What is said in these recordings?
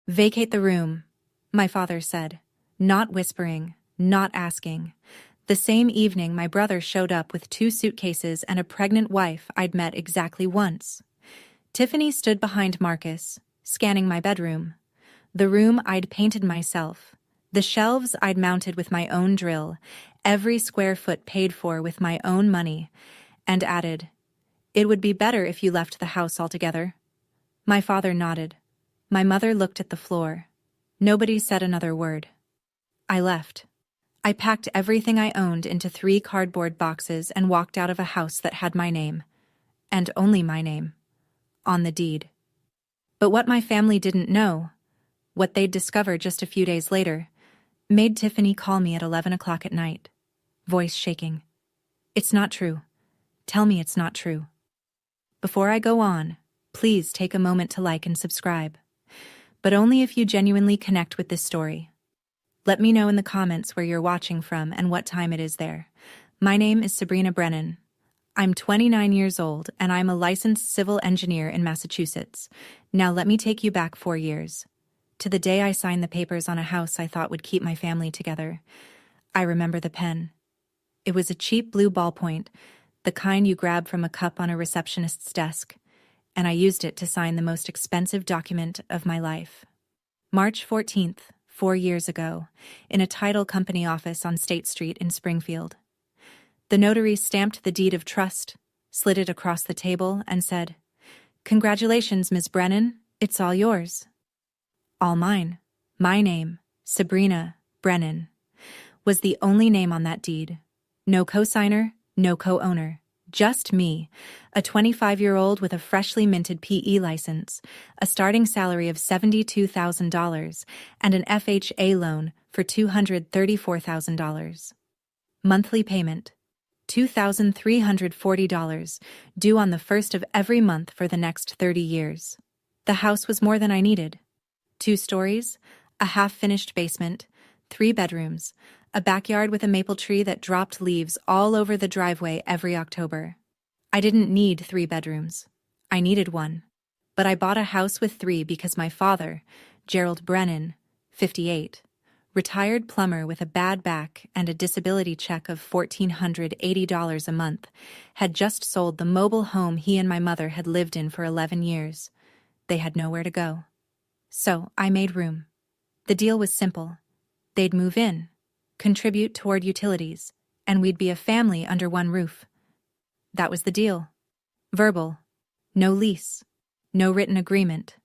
Vacate the room, my father said, not whispering, not asking. The same evening my brother showed up with 2 suitcases and a pregnant wife I'd met exactly once. Tiffany stood behind Marcus, scanning my bedroom. The room I'd painted myself. The shelves I'd mounted with my own drill, every square foot paid for with my own money, and added, "It would be better if you left the house altogether." My father nodded. My mother looked at the floor. Nobody said another word. I left. I packed everything I owned into 3 cardboard boxes and walked out of a house that had my name, and only my name, on the deed. But what my family didn't know, what they'd discover just a few days later, made Tiffany call me at 11 o'clock at night, voice shaking. "It's not true. Tell me it's not true." Before I go on, please take a moment to like and subscribe. But only if you genuinely connect with this story. Let me know in the comments where you're watching from and what time it is there. My name is Sabrina Brennan. I'm 29 years old and I'm a licensed civil engineer in Massachusetts. Now let me take you back 4 years. To the day I signed the papers on a house I thought would keep my family together. I remember the pen. It was a cheap blue ballpoint, the kind you grab from a cup on a receptionist's desk, and I used it to sign the most expensive document of my life. March 14th, 4 years ago, in a title company office on State Street in Springfield. The notary stamped the deed of trust, slid it across the table, and said, "Congratulations, Ms. Brennan, it's all yours." All mine. My name, Sabrina Brennan, was the only name on that deed. No co-signer, no co-owner. Just me, a 25-year-old with a freshly minted PE license, a starting salary of $72,000, and an FHA loan for $234,000. Monthly payment, $2,340, due on the first of every month for the next 30 years. The house was more than I needed. 2 stories, a half-finished basement, 3 bedrooms, a backyard with a maple tree that dropped leaves all over the driveway every October. I didn't need 3 bedrooms. I needed 1. But I bought a house with 3 because my father, Gerald Brennan, 58, retired plumber with a bad back and a disability check of $1,480 a month, had just sold the mobile home he and my mother had lived in for 11 years. They had nowhere to go. So I made room. The deal was simple. They'd move in, contribute toward utilities, and we'd be a family under one roof. That was the deal. Verbal. No lease. No written agreement.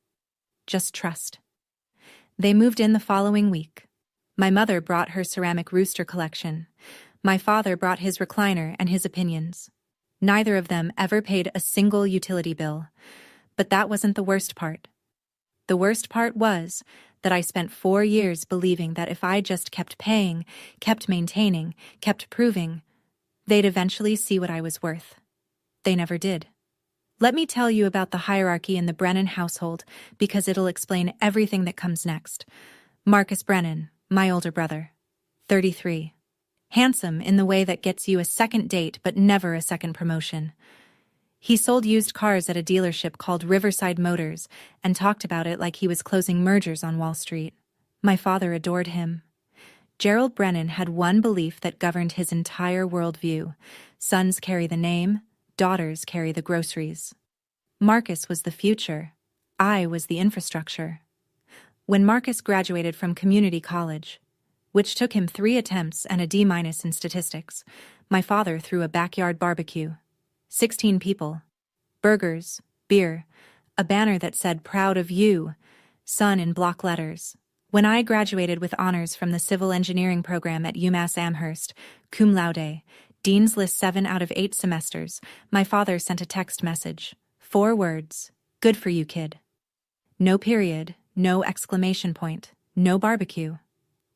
Just trust. They moved in the following week. My mother brought her ceramic rooster collection. My father brought his recliner and his opinions. Neither of them ever paid a single utility bill. But that wasn't the worst part. The worst part was that I spent 4 years believing that if I just kept paying, kept maintaining, kept proving, they'd eventually see what I was worth. They never did. Let me tell you about the hierarchy in the Brennan household because it'll explain everything that comes next. Marcus Brennan, my older brother, 33. Handsome in the way that gets you a second date but never a second promotion. He sold used cars at a dealership called Riverside Motors and talked about it like he was closing mergers on Wall Street. My father adored him. Gerald Brennan had one belief that governed his entire worldview. Sons carry the name, daughters carry the groceries. Marcus was the future. I was the infrastructure. When Marcus graduated from community college, which took him 3 attempts and a D- in statistics, my father threw a backyard barbecue. 16 people. Burgers, beer, a banner that said "Proud of You," son in block letters. When I graduated with honors from the civil engineering program at UMass Amherst, cum laude, Dean's List 7 out of 8 semesters, my father sent a text message. 4 words. "Good for you, kid." No period, no exclamation point, no barbecue.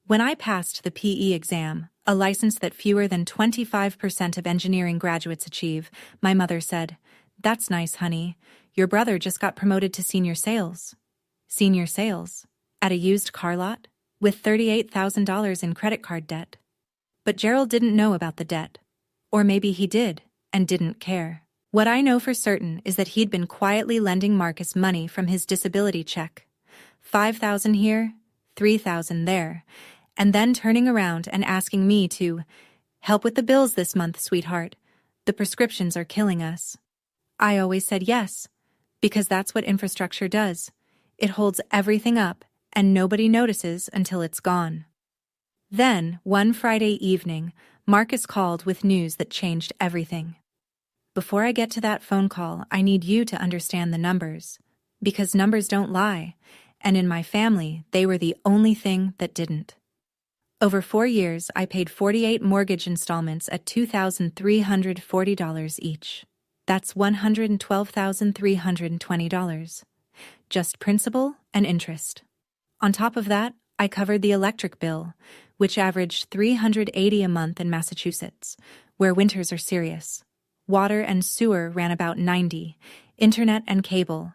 When I passed the PE exam, a license that fewer than 25% of engineering graduates achieve, my mother said, "That's nice, honey. Your brother just got promoted to senior sales." Senior sales? At a used car lot? With $38,000 in credit card debt. But Gerald didn't know about the debt. Or maybe he did, and didn't care. What I know for certain is that he'd been quietly lending Marcus money from his disability check. $5,000 here, $3,000 there, and then turning around and asking me to help with the bills this month, sweetheart. The prescriptions are killing us. I always said yes, because that's what infrastructure does. It holds everything up, and nobody notices until it's gone. Then, one Friday evening, Marcus called with news that changed everything. Before I get to that phone call, I need you to understand the numbers, because numbers don't lie, and in my family, they were the only thing that didn't. Over 4 years, I paid 48 mortgage installments at $2,340 each. That's $112,320. Just principal and interest. On top of that, I covered the electric bill, which averaged $380 a month in Massachusetts, where winters are serious. Water and sewer ran about $90, internet and cable.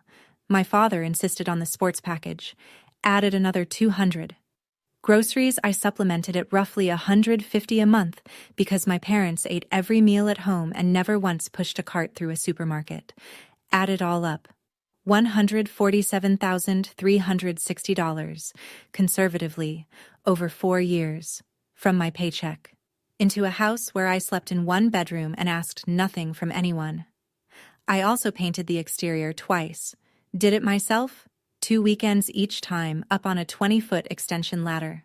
My father insisted on the sports package, added another $200. Groceries I supplemented at roughly $150 a month because my parents ate every meal at home and never once pushed a cart through a supermarket. Add it all up. $147,360, conservatively, over 4 years, from my paycheck, into a house where I slept in one bedroom and asked nothing from anyone. I also painted the exterior twice. Did it myself? 2 weekends each time, up on a 20-foot extension ladder.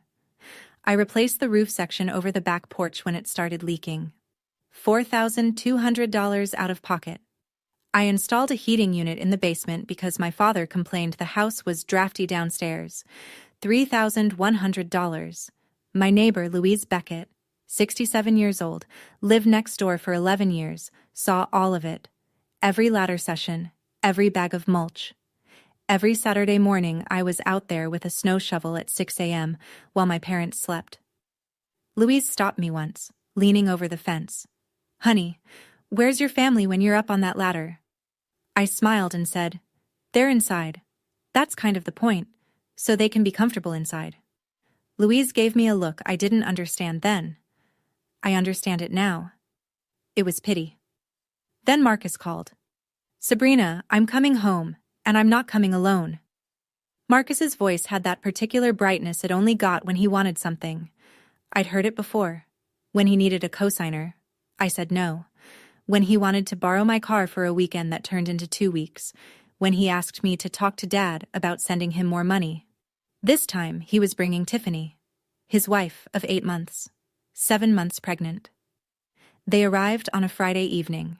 I replaced the roof section over the back porch when it started leaking. $4,200 out of pocket. I installed a heating unit in the basement because my father complained the house was drafty downstairs. $3,100. My neighbor, Louise Beckett, 67 years old, lived next door for 11 years, saw all of it. Every ladder session, every bag of mulch. Every Saturday morning, I was out there with a snow shovel at 6 a.m. while my parents slept. Louise stopped me once, leaning over the fence. "Honey, where's your family when you're up on that ladder?" I smiled and said, "They're inside. That's kind of the point, so they can be comfortable inside." Louise gave me a look I didn't understand then. I understand it now. It was pity. Then Marcus called. "Sabrina, I'm coming home. And I'm not coming alone." Marcus's voice had that particular brightness it only got when he wanted something. I'd heard it before. When he needed a cosigner, I said no. When he wanted to borrow my car for a weekend that turned into 2 weeks. When he asked me to talk to Dad about sending him more money. This time, he was bringing Tiffany, his wife of 8 months, 7 months pregnant. They arrived on a Friday evening.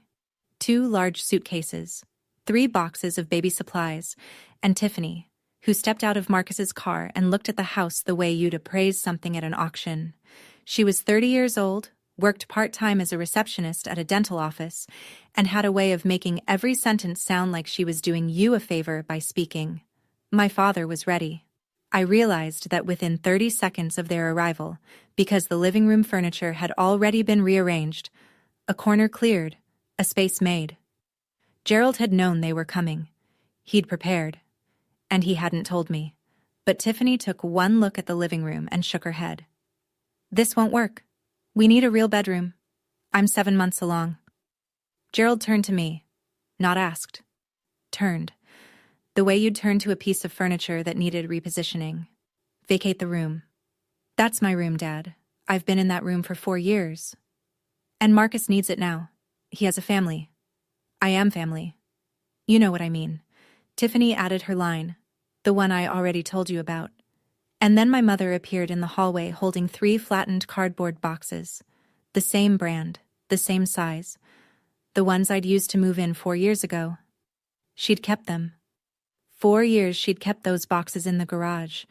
2 large suitcases. 3 boxes of baby supplies, and Tiffany, who stepped out of Marcus's car and looked at the house the way you'd appraise something at an auction. She was 30 years old, worked part-time as a receptionist at a dental office, and had a way of making every sentence sound like she was doing you a favor by speaking. My father was ready. I realized that within 30 seconds of their arrival, because the living room furniture had already been rearranged, a corner cleared, a space made. Gerald had known they were coming. He'd prepared. And he hadn't told me. But Tiffany took one look at the living room and shook her head. "This won't work. We need a real bedroom. I'm 7 months along." Gerald turned to me. Not asked. Turned. The way you'd turn to a piece of furniture that needed repositioning. "Vacate the room." "That's my room, Dad. I've been in that room for 4 years. And Marcus needs it now. He has a family. I am family. You know what I mean." Tiffany added her line, the one I already told you about. And then my mother appeared in the hallway holding 3 flattened cardboard boxes. The same brand, the same size. The ones I'd used to move in 4 years ago. She'd kept them. 4 years she'd kept those boxes in the garage,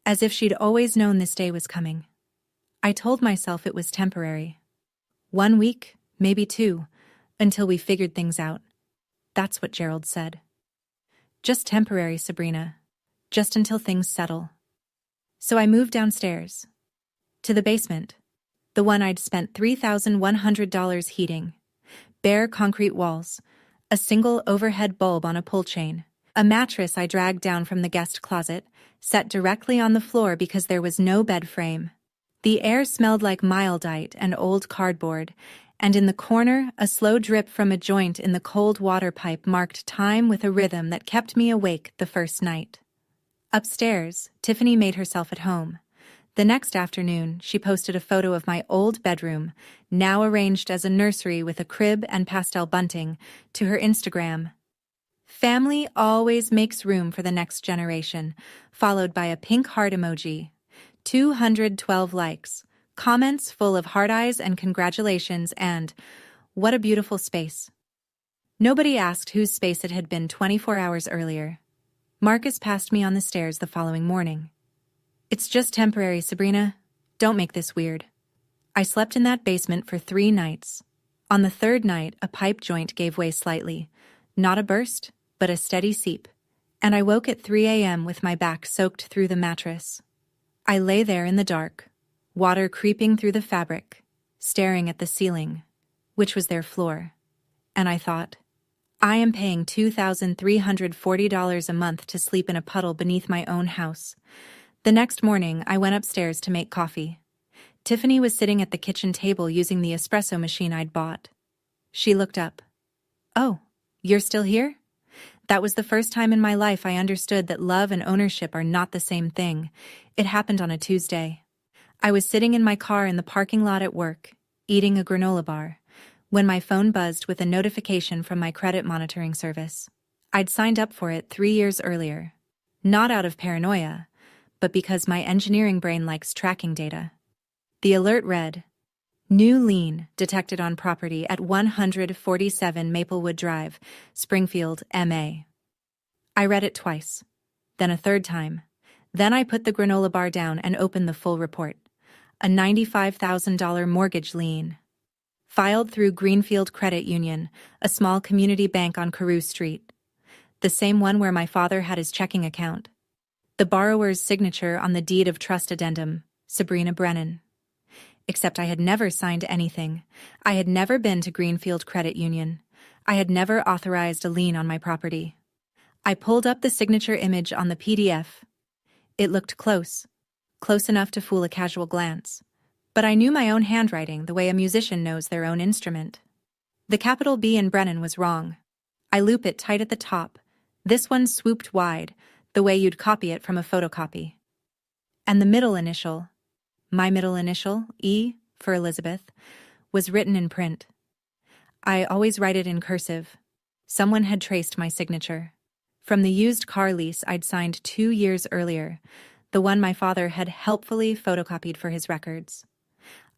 as if she'd always known this day was coming. I told myself it was temporary. 1 week, maybe 2. Until we figured things out. That's what Gerald said. Just temporary, Sabrina. Just until things settle. So I moved downstairs. To the basement. The one I'd spent $3,100 heating. Bare concrete walls. A single overhead bulb on a pull chain. A mattress I dragged down from the guest closet, set directly on the floor because there was no bed frame. The air smelled like Mildite and old cardboard, and in the corner, a slow drip from a joint in the cold water pipe marked time with a rhythm that kept me awake the first night. Upstairs, Tiffany made herself at home. The next afternoon, she posted a photo of my old bedroom, now arranged as a nursery with a crib and pastel bunting, to her Instagram. Family always makes room for the next generation, followed by a pink heart emoji. 212 likes, comments full of heart eyes and congratulations, and what a beautiful space. Nobody asked whose space it had been 24 hours earlier. Marcus passed me on the stairs the following morning. "It's just temporary, Sabrina. Don't make this weird." I slept in that basement for 3 nights. On the 3rd night, a pipe joint gave way slightly. Not a burst, but a steady seep. And I woke at 3 a.m. with my back soaked through the mattress. I lay there in the dark, water creeping through the fabric, staring at the ceiling, which was their floor. And I thought, I am paying $2,340 a month to sleep in a puddle beneath my own house. The next morning, I went upstairs to make coffee. Tiffany was sitting at the kitchen table using the espresso machine I'd bought. She looked up. "Oh, you're still here?" That was the first time in my life I understood that love and ownership are not the same thing. It happened on a Tuesday. I was sitting in my car in the parking lot at work, eating a granola bar, when my phone buzzed with a notification from my credit monitoring service. I'd signed up for it 3 years earlier. Not out of paranoia, but because my engineering brain likes tracking data. The alert read, "New lien detected on property at 147 Maplewood Drive, Springfield, MA." I read it twice, then a 3rd time. Then I put the granola bar down and opened the full report. A $95,000 mortgage lien. Filed through Greenfield Credit Union, a small community bank on Carew Street. The same one where my father had his checking account. The borrower's signature on the deed of trust addendum, Sabrina Brennan. Except I had never signed anything. I had never been to Greenfield Credit Union. I had never authorized a lien on my property. I pulled up the signature image on the PDF. It looked close enough to fool a casual glance. But I knew my own handwriting the way a musician knows their own instrument. The capital B in Brennan was wrong. I loop it tight at the top. This one swooped wide, the way you'd copy it from a photocopy. And the middle initial, my middle initial, E, for Elizabeth, was written in print. I always write it in cursive. Someone had traced my signature. From the used car lease I'd signed 2 years earlier, the one my father had helpfully photocopied for his records.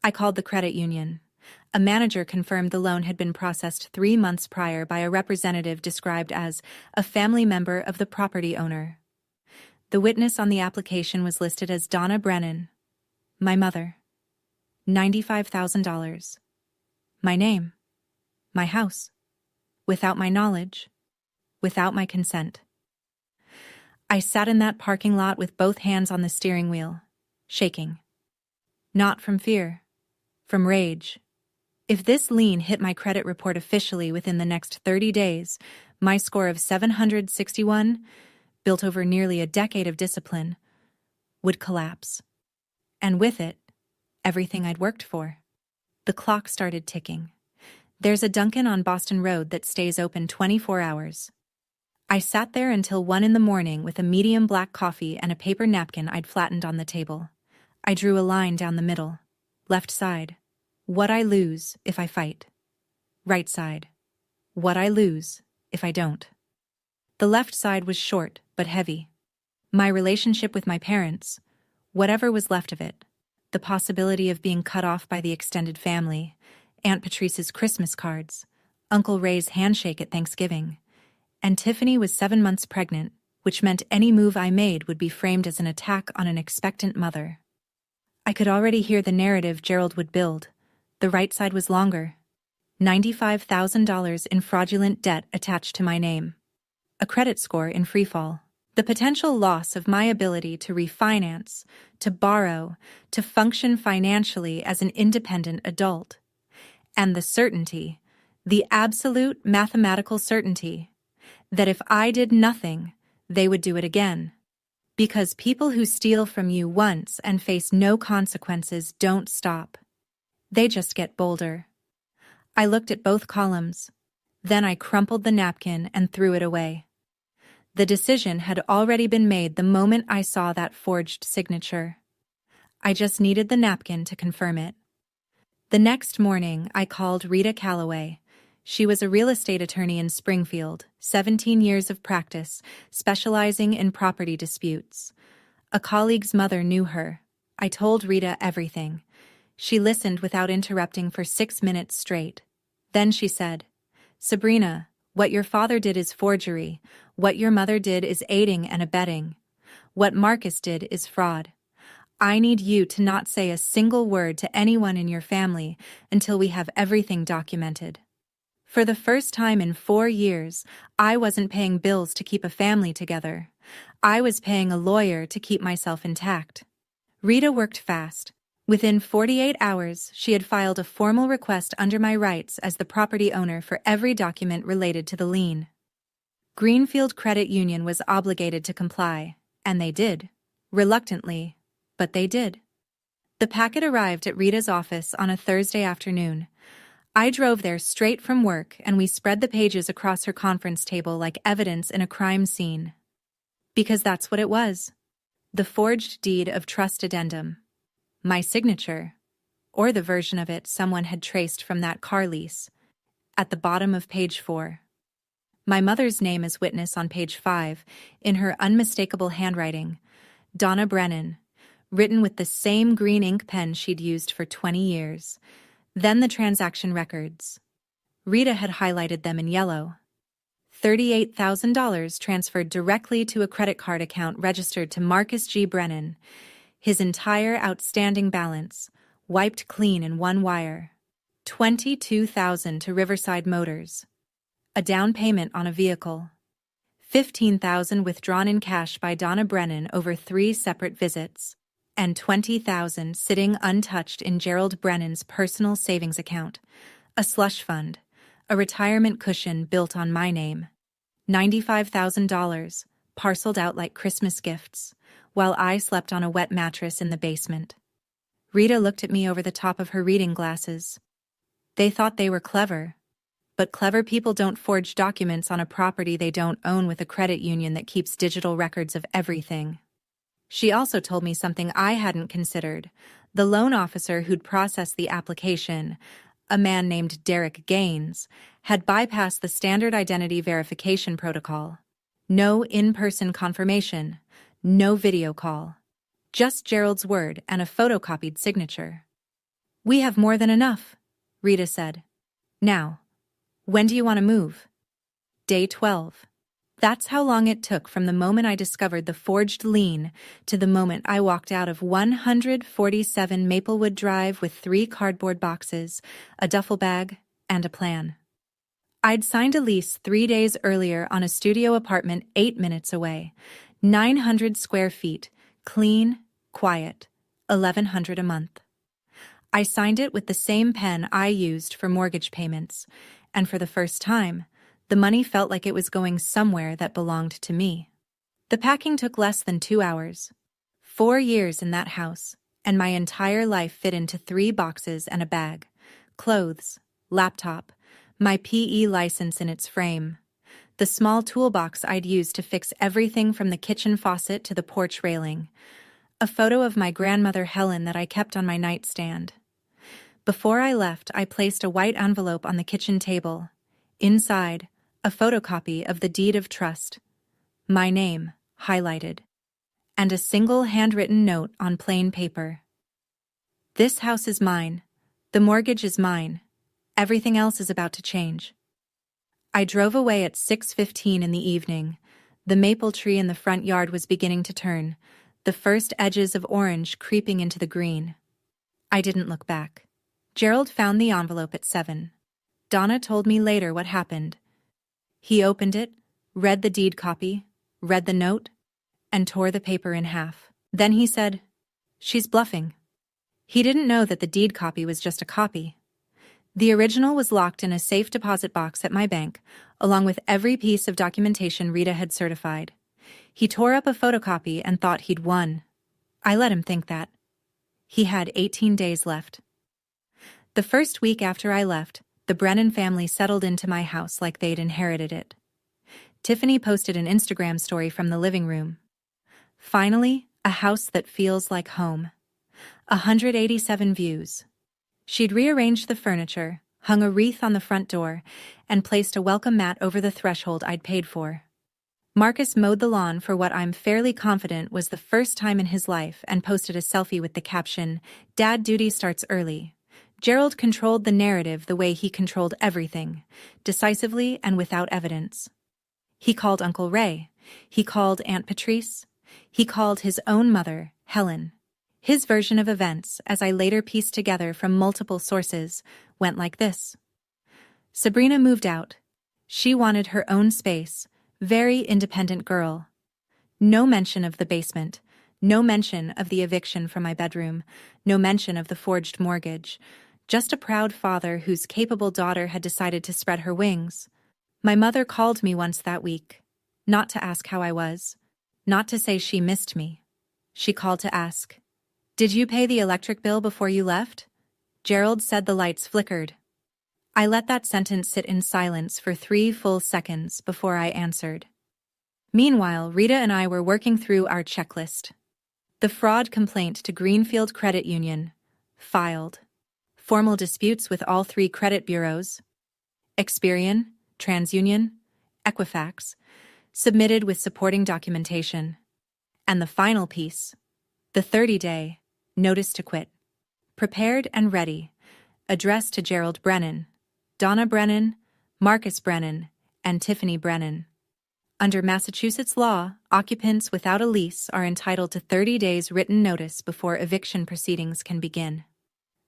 I called the credit union. A manager confirmed the loan had been processed 3 months prior by a representative described as a family member of the property owner. The witness on the application was listed as Donna Brennan, my mother. $95,000. My name. My house. Without my knowledge. Without my consent. I sat in that parking lot with both hands on the steering wheel, shaking. Not from fear. From rage. If this lien hit my credit report officially within the next 30 days, my score of 761, built over nearly a decade of discipline, would collapse. And with it, everything I'd worked for. The clock started ticking. There's a Dunkin' on Boston Road that stays open 24 hours. I sat there until 1 in the morning with a medium black coffee and a paper napkin I'd flattened on the table. I drew a line down the middle. Left side. What I lose if I fight. Right side. What I lose if I don't. The left side was short but heavy. My relationship with my parents, whatever was left of it, the possibility of being cut off by the extended family, Aunt Patrice's Christmas cards, Uncle Ray's handshake at Thanksgiving, and Tiffany was 7 months pregnant, which meant any move I made would be framed as an attack on an expectant mother. I could already hear the narrative Gerald would build. The right side was longer. $95,000 in fraudulent debt attached to my name. A credit score in freefall. The potential loss of my ability to refinance, to borrow, to function financially as an independent adult. And the certainty, the absolute mathematical certainty, that if I did nothing, they would do it again. Because people who steal from you once and face no consequences don't stop. They just get bolder. I looked at both columns. Then I crumpled the napkin and threw it away. The decision had already been made the moment I saw that forged signature. I just needed the napkin to confirm it. The next morning, I called Rita Calloway. She was a real estate attorney in Springfield, 17 years of practice, specializing in property disputes. A colleague's mother knew her. I told Rita everything. She listened without interrupting for 6 minutes straight. Then she said, "Sabrina, what your father did is forgery. What your mother did is aiding and abetting. What Marcus did is fraud. I need you to not say a single word to anyone in your family until we have everything documented." For the first time in 4 years, I wasn't paying bills to keep a family together. I was paying a lawyer to keep myself intact. Rita worked fast. Within 48 hours, she had filed a formal request under my rights as the property owner for every document related to the lien. Greenfield Credit Union was obligated to comply, and they did. Reluctantly, but they did. The packet arrived at Rita's office on a Thursday afternoon. I drove there straight from work, and we spread the pages across her conference table like evidence in a crime scene. Because that's what it was. The forged deed of trust addendum. My signature, or the version of it someone had traced from that car lease, at the bottom of page 4. My mother's name as witness on page 5, in her unmistakable handwriting, Donna Brennan, written with the same green ink pen she'd used for 20 years. Then the transaction records. Rita had highlighted them in yellow. $38,000 transferred directly to a credit card account registered to Marcus G. Brennan. His entire outstanding balance, wiped clean in one wire. $22,000 to Riverside Motors. A down payment on a vehicle. $15,000 withdrawn in cash by Donna Brennan over 3 separate visits. And $20,000 sitting untouched in Gerald Brennan's personal savings account, a slush fund, a retirement cushion built on my name. $95,000, parceled out like Christmas gifts, while I slept on a wet mattress in the basement. Rita looked at me over the top of her reading glasses. They thought they were clever. But clever people don't forge documents on a property they don't own with a credit union that keeps digital records of everything. She also told me something I hadn't considered. The loan officer who'd processed the application, a man named Derek Gaines, had bypassed the standard identity verification protocol. No in-person confirmation, no video call. Just Gerald's word and a photocopied signature. "We have more than enough," Rita said. "Now, when do you want to move?" Day 12. That's how long it took from the moment I discovered the forged lien to the moment I walked out of 147 Maplewood Drive with 3 cardboard boxes, a duffel bag, and a plan. I'd signed a lease 3 days earlier on a studio apartment 8 minutes away, 900 square feet, clean, quiet, $1,100 a month. I signed it with the same pen I used for mortgage payments, and for the first time, the money felt like it was going somewhere that belonged to me. The packing took less than 2 hours. 4 years in that house, and my entire life fit into 3 boxes and a bag. Clothes, laptop, my PE license in its frame, the small toolbox I'd used to fix everything from the kitchen faucet to the porch railing, a photo of my grandmother Helen that I kept on my nightstand. Before I left, I placed a white envelope on the kitchen table. Inside, a photocopy of the deed of trust, my name, highlighted, and a single handwritten note on plain paper. "This house is mine. The mortgage is mine. Everything else is about to change." I drove away at 6:15 in the evening. The maple tree in the front yard was beginning to turn, the first edges of orange creeping into the green. I didn't look back. Gerald found the envelope at 7. Donna told me later what happened. He opened it, read the deed copy, read the note, and tore the paper in half. Then he said, "She's bluffing." He didn't know that the deed copy was just a copy. The original was locked in a safe deposit box at my bank, along with every piece of documentation Rita had certified. He tore up a photocopy and thought he'd won. I let him think that. He had 18 days left. The first week after I left, the Brennan family settled into my house like they'd inherited it. Tiffany posted an Instagram story from the living room. Finally, a house that feels like home. 187 views. She'd rearranged the furniture, hung a wreath on the front door, and placed a welcome mat over the threshold I'd paid for. Marcus mowed the lawn for what I'm fairly confident was the first time in his life and posted a selfie with the caption, "Dad duty starts early." Gerald controlled the narrative the way he controlled everything, decisively and without evidence. He called Uncle Ray. He called Aunt Patrice. He called his own mother, Helen. His version of events, as I later pieced together from multiple sources, went like this. Sabrina moved out. She wanted her own space, very independent girl. No mention of the basement, no mention of the eviction from my bedroom, no mention of the forged mortgage, just a proud father whose capable daughter had decided to spread her wings. My mother called me once that week, not to ask how I was, not to say she missed me. She called to ask, "Did you pay the electric bill before you left?" Gerald said the lights flickered. I let that sentence sit in silence for 3 full seconds before I answered. Meanwhile, Rita and I were working through our checklist. The fraud complaint to Greenfield Credit Union. Filed. Formal disputes with all 3 credit bureaus. Experian, TransUnion, Equifax. Submitted with supporting documentation. And the final piece. The 30-day notice to quit. Prepared and ready. Addressed to Gerald Brennan, Donna Brennan, Marcus Brennan, and Tiffany Brennan. Under Massachusetts law, occupants without a lease are entitled to 30 days written notice before eviction proceedings can begin.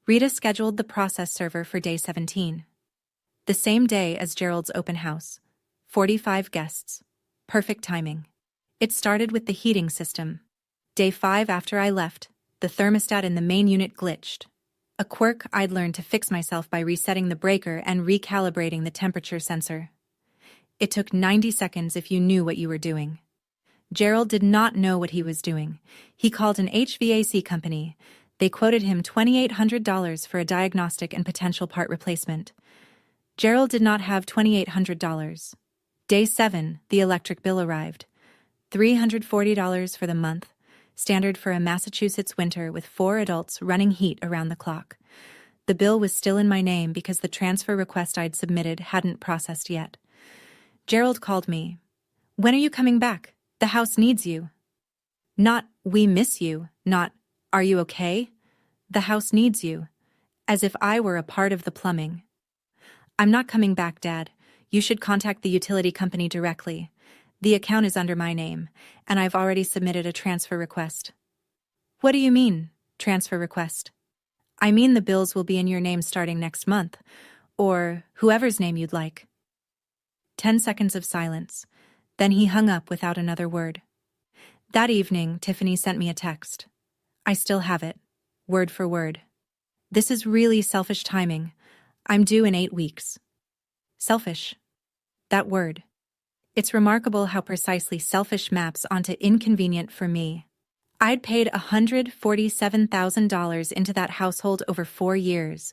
Rita scheduled the process server for day 17. The same day as Gerald's open house. 45 guests. Perfect timing. It started with the heating system. Day 5 after I left, the thermostat in the main unit glitched. A quirk I'd learned to fix myself by resetting the breaker and recalibrating the temperature sensor. It took 90 seconds if you knew what you were doing. Gerald did not know what he was doing. He called an HVAC company. They quoted him $2,800 for a diagnostic and potential part replacement. Gerald did not have $2,800. Day 7, the electric bill arrived. $340 for the month. Standard for a Massachusetts winter with 4 adults running heat around the clock. The bill was still in my name because the transfer request I'd submitted hadn't processed yet. Gerald called me. "When are you coming back? The house needs you." Not, "We miss you," not, "Are you okay?" "The house needs you." As if I were a part of the plumbing. "I'm not coming back, Dad. You should contact the utility company directly. The account is under my name, and I've already submitted a transfer request." "What do you mean, transfer request?" "I mean the bills will be in your name starting next month, or whoever's name you'd like." 10 seconds of silence. Then he hung up without another word. That evening, Tiffany sent me a text. I still have it, word for word. "This is really selfish timing. I'm due in 8 weeks." Selfish. That word. It's remarkable how precisely selfish maps onto inconvenient for me. I'd paid $147,000 into that household over 4 years.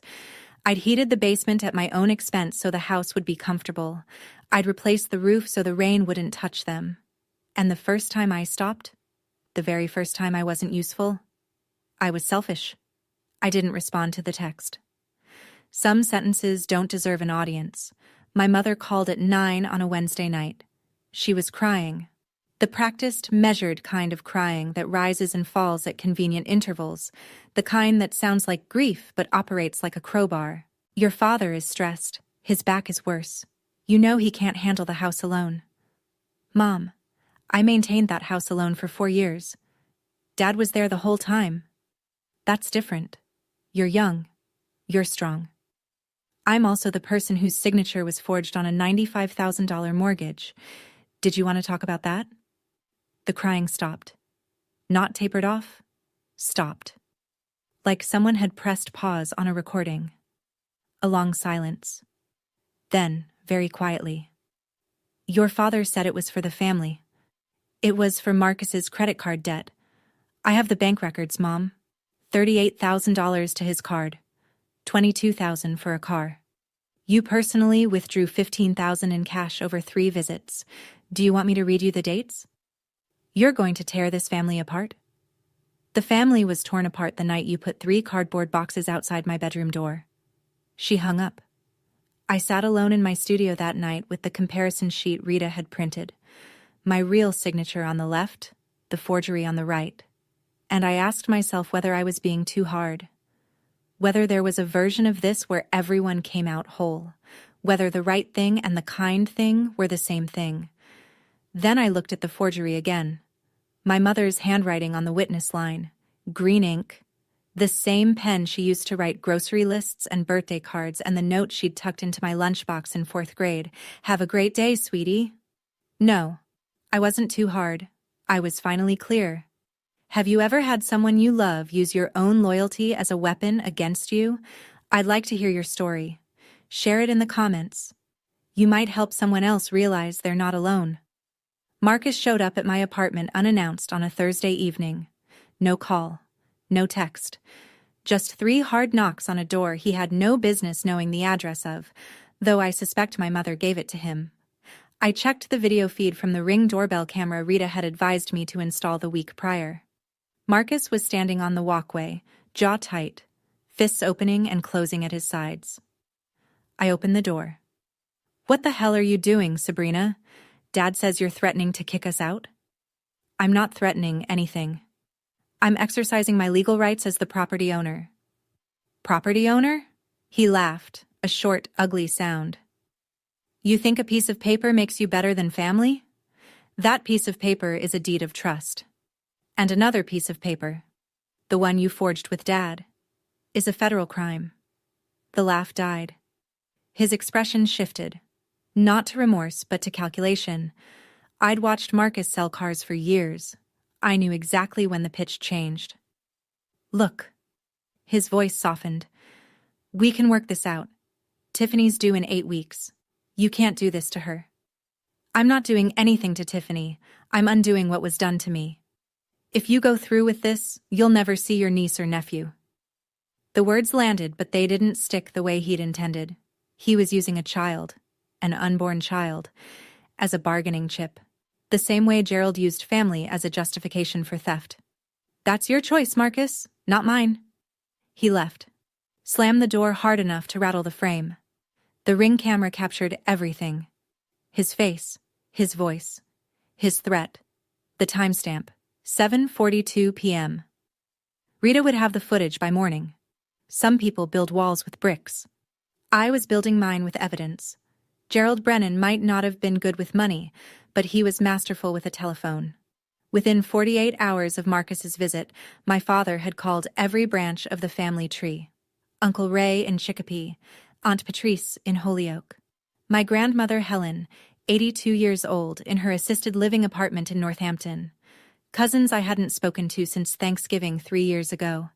I'd heated the basement at my own expense so the house would be comfortable. I'd replaced the roof so the rain wouldn't touch them. And the first time I stopped, the very first time I wasn't useful, I was selfish. I didn't respond to the text. Some sentences don't deserve an audience. My mother called at 9 on a Wednesday night. She was crying. The practiced, measured kind of crying that rises and falls at convenient intervals, the kind that sounds like grief but operates like a crowbar. "Your father is stressed. His back is worse. You know he can't handle the house alone." "Mom, I maintained that house alone for 4 years. Dad was there the whole time." "That's different. You're young. You're strong. I'm also the person whose signature was forged on a $95,000 mortgage. Did you want to talk about that?" The crying stopped. Not tapered off. Stopped. Like someone had pressed pause on a recording. A long silence. Then, very quietly, "Your father said it was for the family. It was for Marcus's credit card debt. I have the bank records, Mom. $38,000 to his card. $22,000 for a car." You personally withdrew $15,000 in cash over 3 visits. Do you want me to read you the dates? You're going to tear this family apart? The family was torn apart the night you put 3 cardboard boxes outside my bedroom door. She hung up. I sat alone in my studio that night with the comparison sheet Rita had printed. My real signature on the left, the forgery on the right. And I asked myself whether I was being too hard. Whether there was a version of this where everyone came out whole. Whether the right thing and the kind thing were the same thing. Then I looked at the forgery again. My mother's handwriting on the witness line. Green ink. The same pen she used to write grocery lists and birthday cards, and the note she'd tucked into my lunchbox in 4th grade. Have a great day, sweetie. No, I wasn't too hard. I was finally clear. Have you ever had someone you love use your own loyalty as a weapon against you? I'd like to hear your story. Share it in the comments. You might help someone else realize they're not alone. Marcus showed up at my apartment unannounced on a Thursday evening. No call. No text. Just 3 hard knocks on a door he had no business knowing the address of, though I suspect my mother gave it to him. I checked the video feed from the Ring doorbell camera Rita had advised me to install the week prior. Marcus was standing on the walkway, jaw tight, fists opening and closing at his sides. I opened the door. What the hell are you doing, Sabrina? Dad says you're threatening to kick us out? I'm not threatening anything. I'm exercising my legal rights as the property owner. Property owner? He laughed, a short, ugly sound. You think a piece of paper makes you better than family? That piece of paper is a deed of trust. And another piece of paper, the one you forged with Dad, is a federal crime. The laugh died. His expression shifted, not to remorse but to calculation. I'd watched Marcus sell cars for years. I knew exactly when the pitch changed. Look. His voice softened. We can work this out. Tiffany's due in 8 weeks. You can't do this to her. I'm not doing anything to Tiffany. I'm undoing what was done to me. If you go through with this, you'll never see your niece or nephew. The words landed, but they didn't stick the way he'd intended. He was using a child, an unborn child, as a bargaining chip. The same way Gerald used family as a justification for theft. That's your choice, Marcus, not mine. He left. Slammed the door hard enough to rattle the frame. The Ring camera captured everything. His face, his voice, his threat, the timestamp, 7:42 p.m. Rita would have the footage by morning. Some people build walls with bricks. I was building mine with evidence. Gerald Brennan might not have been good with money, but he was masterful with a telephone. Within 48 hours of Marcus's visit, my father had called every branch of the family tree. Uncle Ray in Chicopee, Aunt Patrice in Holyoke. My grandmother Helen, 82 years old, in her assisted living apartment in Northampton. Cousins I hadn't spoken to since Thanksgiving 3 years ago.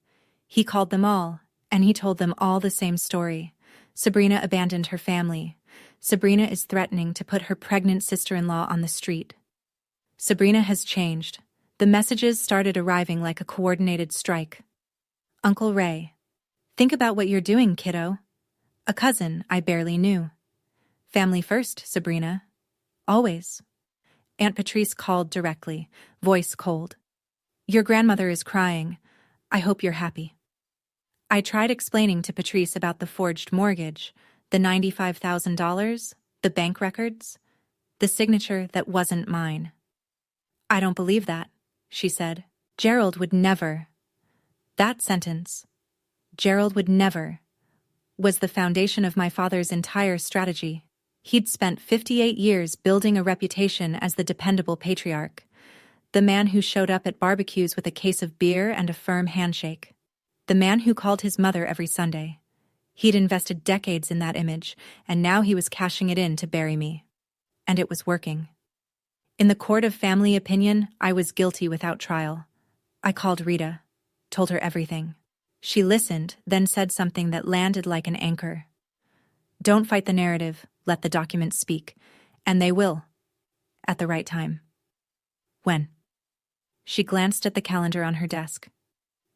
He called them all, and he told them all the same story. Sabrina abandoned her family. Sabrina is threatening to put her pregnant sister-in-law on the street. Sabrina has changed. The messages started arriving like a coordinated strike. Uncle Ray. Think about what you're doing, kiddo. A cousin I barely knew. Family first, Sabrina. Always. Aunt Patrice called directly, voice cold. Your grandmother is crying. I hope you're happy. I tried explaining to Patrice about the forged mortgage, the $95,000, the bank records, the signature that wasn't mine. I don't believe that, she said. Gerald would never. That sentence, Gerald would never, was the foundation of my father's entire strategy. He'd spent 58 years building a reputation as the dependable patriarch, the man who showed up at barbecues with a case of beer and a firm handshake, the man who called his mother every Sunday. He'd invested decades in that image, and now he was cashing it in to bury me. And it was working. In the court of family opinion, I was guilty without trial. I called Rita, told her everything. She listened, then said something that landed like an anchor. Don't fight the narrative, let the documents speak. And they will. At the right time. When? She glanced at the calendar on her desk.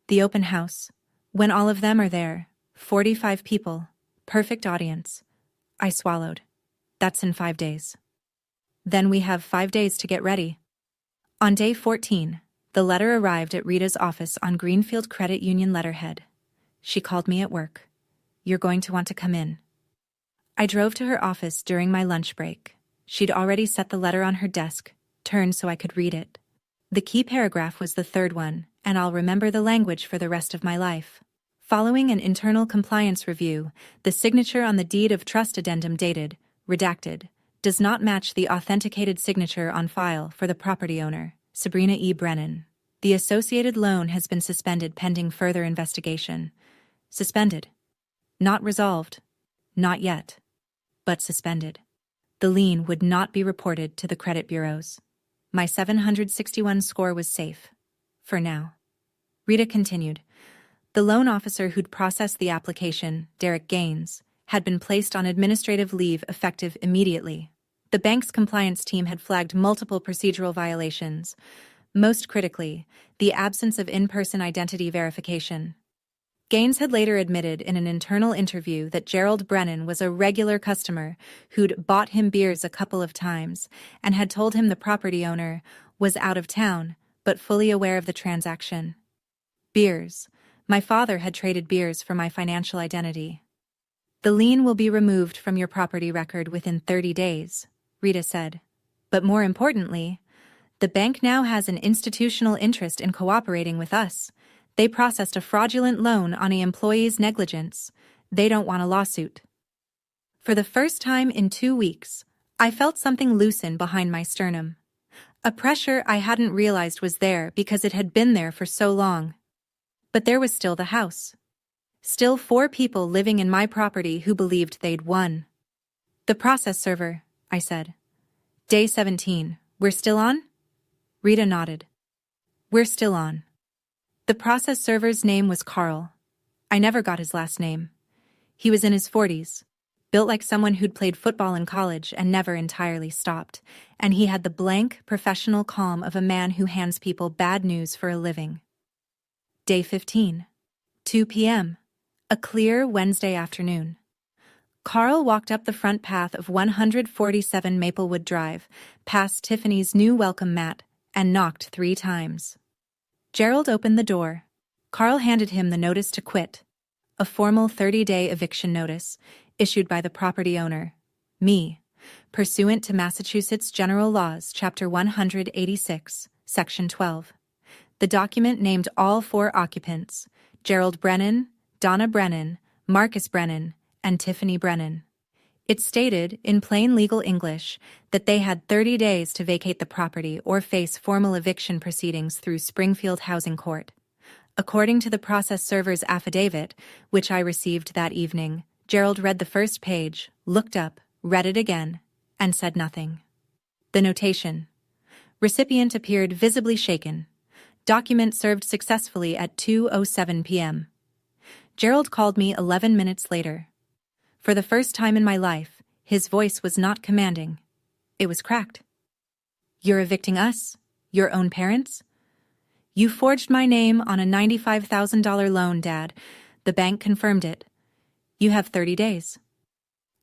The open house. When all of them are there. 45 people. Perfect audience. I swallowed. That's in 5 days. Then we have 5 days to get ready. On day 14, the letter arrived at Rita's office on Greenfield Credit Union letterhead. She called me at work. You're going to want to come in. I drove to her office during my lunch break. She'd already set the letter on her desk, turned so I could read it. The key paragraph was the third one, and I'll remember the language for the rest of my life. Following an internal compliance review, the signature on the deed of trust addendum dated, redacted, does not match the authenticated signature on file for the property owner, Sabrina E. Brennan. The associated loan has been suspended pending further investigation. Suspended. Not resolved. Not yet. But suspended. The lien would not be reported to the credit bureaus. My 761 score was safe. For now. Rita continued. The loan officer who'd processed the application, Derek Gaines, had been placed on administrative leave effective immediately. The bank's compliance team had flagged multiple procedural violations, most critically, the absence of in-person identity verification. Gaines had later admitted in an internal interview that Gerald Brennan was a regular customer who'd bought him beers a couple of times and had told him the property owner was out of town, but fully aware of the transaction. Beers. My father had traded beers for my financial identity. The lien will be removed from your property record within 30 days, Rita said. But more importantly, the bank now has an institutional interest in cooperating with us. They processed a fraudulent loan on an employee's negligence. They don't want a lawsuit. For the first time in 2 weeks, I felt something loosen behind my sternum. A pressure I hadn't realized was there because it had been there for so long. But there was still the house. Still 4 people living in my property who believed they'd won. The process server, I said. Day 17, we're still on? Rita nodded. We're still on. The process server's name was Carl. I never got his last name. He was in his 40s, built like someone who'd played football in college and never entirely stopped, and he had the blank, professional calm of a man who hands people bad news for a living. Day 15, 2 p.m., a clear Wednesday afternoon. Carl walked up the front path of 147 Maplewood Drive, past Tiffany's new welcome mat, and knocked 3 times. Gerald opened the door. Carl handed him the notice to quit, a formal 30-day eviction notice issued by the property owner, me, pursuant to Massachusetts General Laws, Chapter 186, Section 12. The document named all 4 occupants, Gerald Brennan, Donna Brennan, Marcus Brennan, and Tiffany Brennan. It stated, in plain legal English, that they had 30 days to vacate the property or face formal eviction proceedings through Springfield Housing Court. According to the process server's affidavit, which I received that evening, Gerald read the first page, looked up, read it again, and said nothing. The notation. Recipient appeared visibly shaken. Document served successfully at 2:07 p.m. Gerald called me 11 minutes later. For the first time in my life, his voice was not commanding. It was cracked. You're evicting us? Your own parents? You forged my name on a $95,000 loan, Dad. The bank confirmed it. You have 30 days.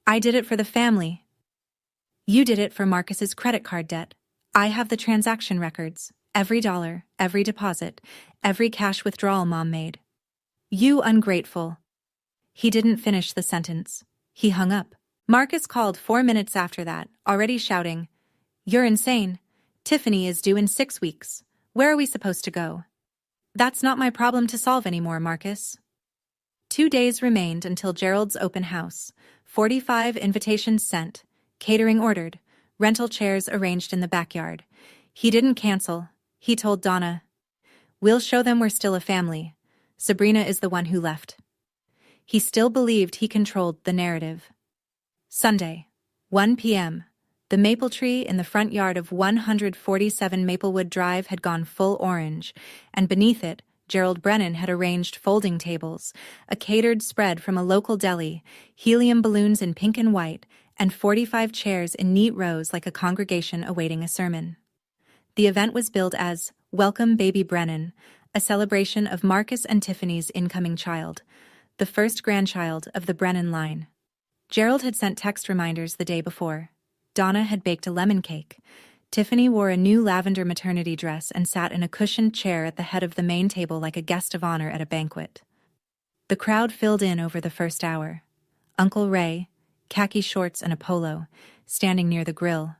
I did it for the family. You did it for Marcus's credit card debt. I have the transaction records, every dollar, every deposit, every cash withdrawal Mom made. You ungrateful. He didn't finish the sentence. He hung up. Marcus called 4 minutes after that, already shouting, You're insane. Tiffany is due in 6 weeks. Where are we supposed to go? That's not my problem to solve anymore, Marcus. 2 days remained until Gerald's open house. 45 invitations sent, catering ordered, rental chairs arranged in the backyard. He didn't cancel. He told Donna, We'll show them we're still a family. Sabrina is the one who left. He still believed he controlled the narrative. Sunday, 1 p.m., the maple tree in the front yard of 147 Maplewood Drive had gone full orange, and beneath it, Gerald Brennan had arranged folding tables, a catered spread from a local deli, helium balloons in pink and white, and 45 chairs in neat rows like a congregation awaiting a sermon. The event was billed as Welcome Baby Brennan, a celebration of Marcus and Tiffany's incoming child, the first grandchild of the Brennan line. Gerald had sent text reminders the day before. Donna had baked a lemon cake. Tiffany wore a new lavender maternity dress and sat in a cushioned chair at the head of the main table like a guest of honor at a banquet. The crowd filled in over the first hour. Uncle Ray, khaki shorts and a polo, standing near the grill.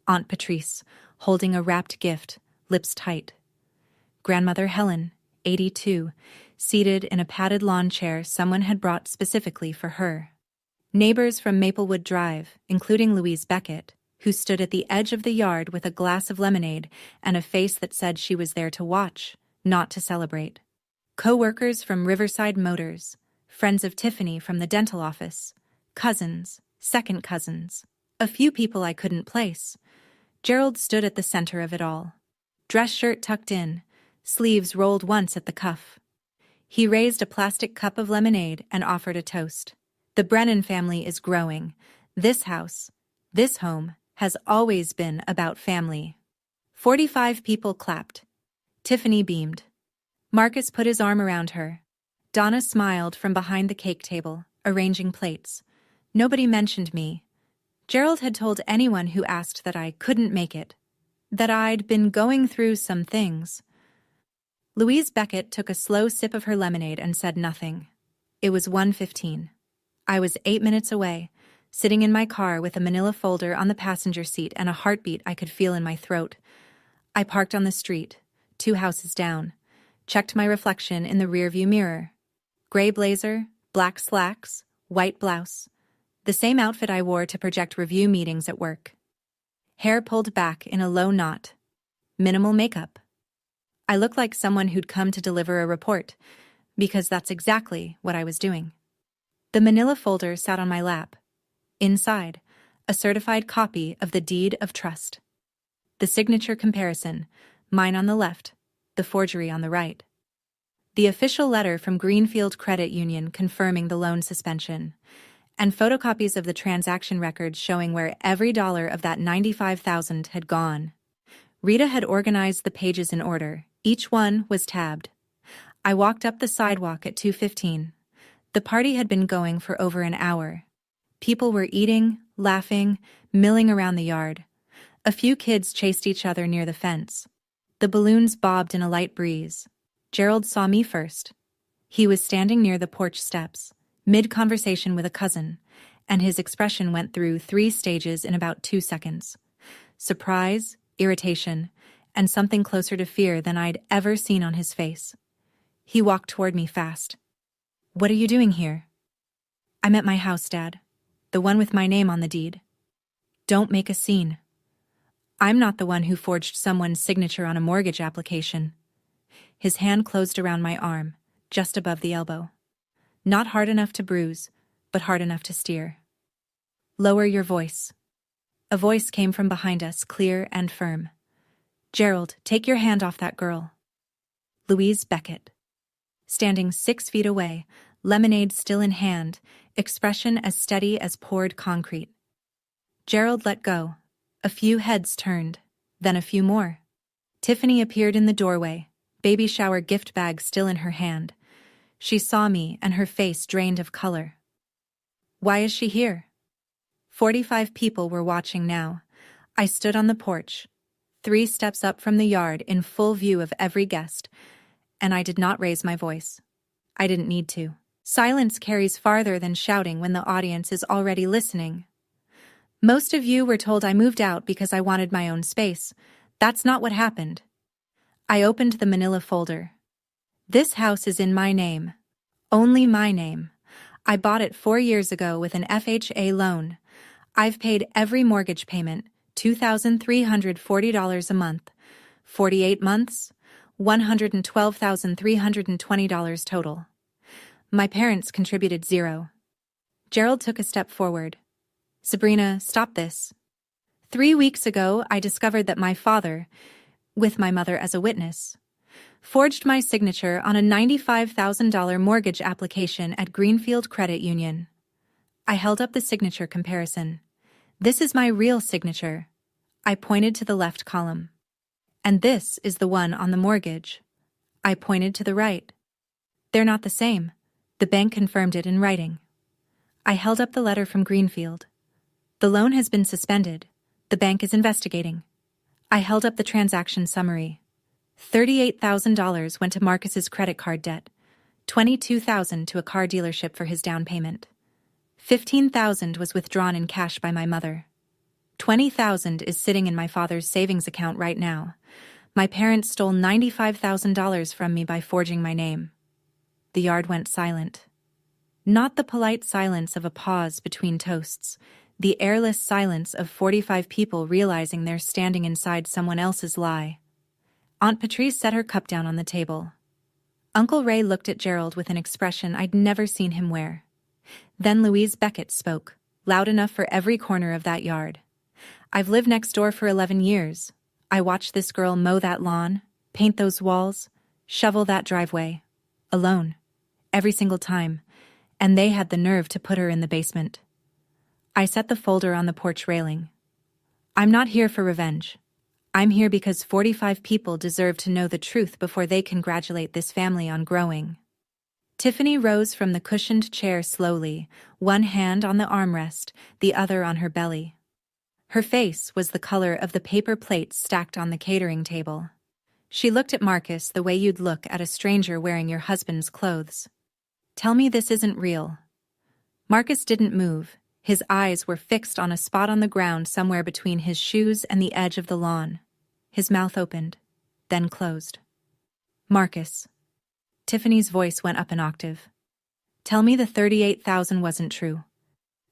Aunt Patrice, holding a wrapped gift, lips tight. Grandmother Helen, 82, seated in a padded lawn chair someone had brought specifically for her. Neighbors from Maplewood Drive, including Louise Beckett, who stood at the edge of the yard with a glass of lemonade and a face that said she was there to watch, not to celebrate. Co-workers from Riverside Motors, friends of Tiffany from the dental office, cousins, second cousins, a few people I couldn't place. Gerald stood at the center of it all. Dress shirt tucked in, sleeves rolled once at the cuff. He raised a plastic cup of lemonade and offered a toast. The Brennan family is growing. This house, this home, has always been about family. 45 people clapped. Tiffany beamed. Marcus put his arm around her. Donna smiled from behind the cake table, arranging plates. Nobody mentioned me. Gerald had told anyone who asked that I couldn't make it, that I'd been going through some things. Louise Beckett took a slow sip of her lemonade and said nothing. It was 1:15. I was 8 minutes away, sitting in my car with a manila folder on the passenger seat and a heartbeat I could feel in my throat. I parked on the street, 2 houses down, checked my reflection in the rearview mirror. Gray blazer, black slacks, white blouse. The same outfit I wore to project review meetings at work. Hair pulled back in a low knot. Minimal makeup. I looked like someone who'd come to deliver a report, because that's exactly what I was doing. The manila folder sat on my lap. Inside, a certified copy of the deed of trust. The signature comparison, mine on the left, the forgery on the right. The official letter from Greenfield Credit Union confirming the loan suspension, and photocopies of the transaction records showing where every dollar of that $95,000 had gone. Rita had organized the pages in order. Each one was tabbed. I walked up the sidewalk at 2:15. The party had been going for over an hour. People were eating, laughing, milling around the yard. A few kids chased each other near the fence. The balloons bobbed in a light breeze. Gerald saw me first. He was standing near the porch steps, mid-conversation with a cousin, and his expression went through 3 stages in about 2 seconds. Surprise, irritation, and something closer to fear than I'd ever seen on his face. He walked toward me fast. "What are you doing here?" "I'm at my house, Dad. The one with my name on the deed." "Don't make a scene. I'm not the one who forged someone's signature on a mortgage application." His hand closed around my arm, just above the elbow. Not hard enough to bruise, but hard enough to steer. "Lower your voice." A voice came from behind us, clear and firm. "Gerald, take your hand off that girl." Louise Beckett. Standing 6 feet away, lemonade still in hand, expression as steady as poured concrete. Gerald let go. A few heads turned, then a few more. Tiffany appeared in the doorway, baby shower gift bag still in her hand. She saw me and her face drained of color. "Why is she here?" 45 people were watching now. I stood on the porch, 3 steps up from the yard in full view of every guest, and I did not raise my voice. I didn't need to. Silence carries farther than shouting when the audience is already listening. "Most of you were told I moved out because I wanted my own space. That's not what happened." I opened the manila folder. "This house is in my name. Only my name. I bought it 4 years ago with an FHA loan. I've paid every mortgage payment, $2,340 a month. 48 months, $112,320 total. My parents contributed $0. Gerald took a step forward. "Sabrina, stop this. 3 weeks ago, I discovered that my father, with my mother as a witness, forged my signature on a $95,000 mortgage application at Greenfield Credit Union." I held up the signature comparison. "This is my real signature." I pointed to the left column. "And this is the one on the mortgage." I pointed to the right. "They're not the same. The bank confirmed it in writing." I held up the letter from Greenfield. The loan has been suspended. The bank is investigating. I held up the transaction summary. $38,000 went to Marcus's credit card debt, $22,000 to a car dealership for his down payment. $15,000 was withdrawn in cash by my mother. $20,000 is sitting in my father's savings account right now. My parents stole $95,000 from me by forging my name. The yard went silent. Not the polite silence of a pause between toasts, the airless silence of 45 people realizing they're standing inside someone else's lie. Aunt Patrice set her cup down on the table. Uncle Ray looked at Gerald with an expression I'd never seen him wear. Then Louise Beckett spoke, loud enough for every corner of that yard. I've lived next door for 11 years. I watched this girl mow that lawn, paint those walls, shovel that driveway. Alone. Every single time. And they had the nerve to put her in the basement. I set the folder on the porch railing. I'm not here for revenge. I'm here because 45 people deserve to know the truth before they congratulate this family on growing. Tiffany rose from the cushioned chair slowly, one hand on the armrest, the other on her belly. Her face was the color of the paper plates stacked on the catering table. She looked at Marcus the way you'd look at a stranger wearing your husband's clothes. Tell me this isn't real. Marcus didn't move. His eyes were fixed on a spot on the ground somewhere between his shoes and the edge of the lawn. His mouth opened, then closed. Marcus. Tiffany's voice went up an octave. Tell me the $38,000 wasn't true.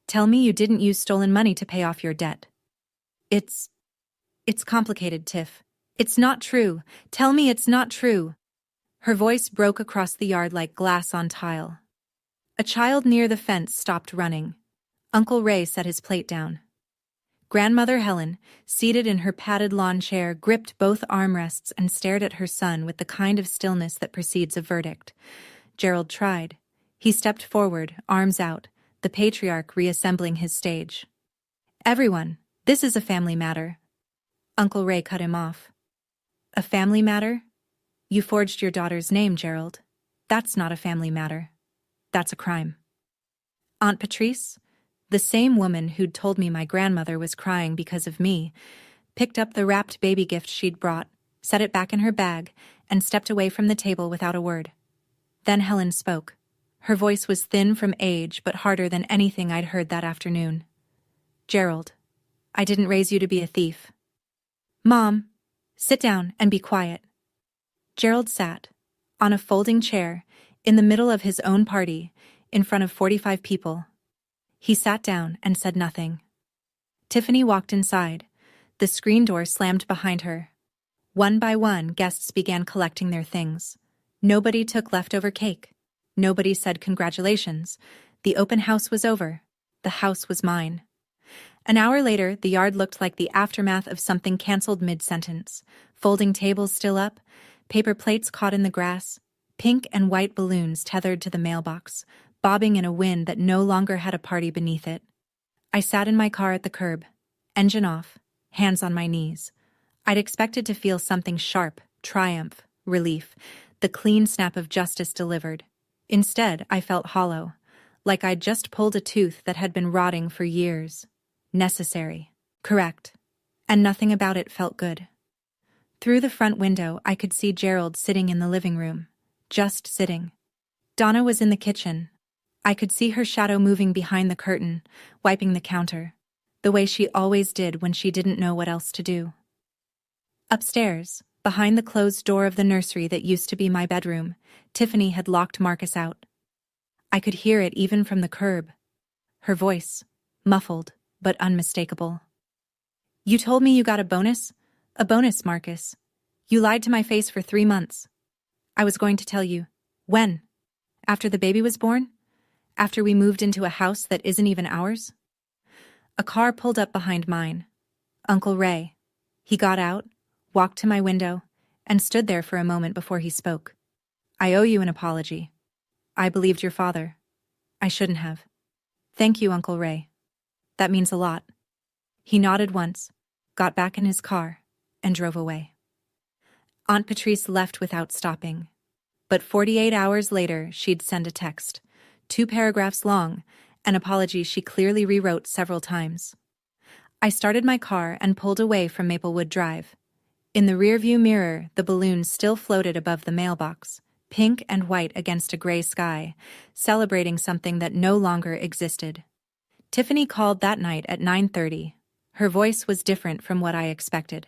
Tell me you didn't use stolen money to pay off your debt. It's complicated, Tiff. It's not true. Tell me it's not true. Her voice broke across the yard like glass on tile. A child near the fence stopped running. Uncle Ray set his plate down. Grandmother Helen, seated in her padded lawn chair, gripped both armrests and stared at her son with the kind of stillness that precedes a verdict. Gerald tried. He stepped forward, arms out, the patriarch reassembling his stage. Everyone, this is a family matter. Uncle Ray cut him off. A family matter? You forged your daughter's name, Gerald. That's not a family matter. That's a crime. Aunt Patrice, the same woman who'd told me my grandmother was crying because of me, picked up the wrapped baby gift she'd brought, set it back in her bag, and stepped away from the table without a word. Then Helen spoke. Her voice was thin from age but harder than anything I'd heard that afternoon. Gerald, I didn't raise you to be a thief. Mom, sit down and be quiet. Gerald sat, on a folding chair, in the middle of his own party, in front of 45 people. He sat down and said nothing. Tiffany walked inside. The screen door slammed behind her. One by one, guests began collecting their things. Nobody took leftover cake. Nobody said congratulations. The open house was over. The house was mine. An hour later, the yard looked like the aftermath of something canceled mid-sentence. Folding tables still up, paper plates caught in the grass, pink and white balloons tethered to the mailbox, bobbing in a wind that no longer had a party beneath it. I sat in my car at the curb, engine off, hands on my knees. I'd expected to feel something sharp, triumph, relief, the clean snap of justice delivered. Instead, I felt hollow, like I'd just pulled a tooth that had been rotting for years. Necessary, correct, and nothing about it felt good. Through the front window, I could see Gerald sitting in the living room, just sitting. Donna was in the kitchen. I could see her shadow moving behind the curtain, wiping the counter, the way she always did when she didn't know what else to do. Upstairs, behind the closed door of the nursery that used to be my bedroom, Tiffany had locked Marcus out. I could hear it even from the curb. Her voice, muffled but unmistakable. You told me you got a bonus? A bonus, Marcus. You lied to my face for 3 months. I was going to tell you. When? After the baby was born? After we moved into a house that isn't even ours? A car pulled up behind mine. Uncle Ray. He got out, walked to my window, and stood there for a moment before he spoke. I owe you an apology. I believed your father. I shouldn't have. Thank you, Uncle Ray. That means a lot. He nodded once, got back in his car, and drove away. Aunt Patrice left without stopping. But 48 hours later, she'd send a text, 2 paragraphs long, an apology she clearly rewrote several times. I started my car and pulled away from Maplewood Drive. In the rearview mirror, the balloon still floated above the mailbox, pink and white against a gray sky, celebrating something that no longer existed. Tiffany called that night at 9:30. Her voice was different from what I expected.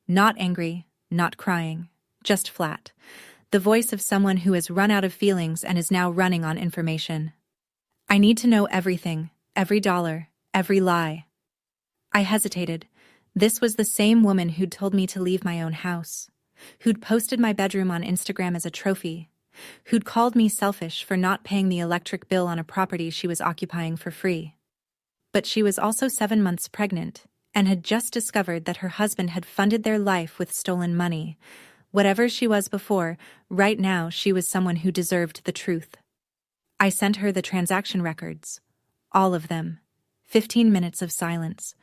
Not angry, not crying, just flat. The voice of someone who has run out of feelings and is now running on information. I need to know everything, every dollar, every lie. I hesitated. This was the same woman who'd told me to leave my own house, who'd posted my bedroom on Instagram as a trophy, who'd called me selfish for not paying the electric bill on a property she was occupying for free. But she was also 7 months pregnant and had just discovered that her husband had funded their life with stolen money. Whatever she was before, right now she was someone who deserved the truth. I sent her the transaction records. All of them. 15 minutes of silence.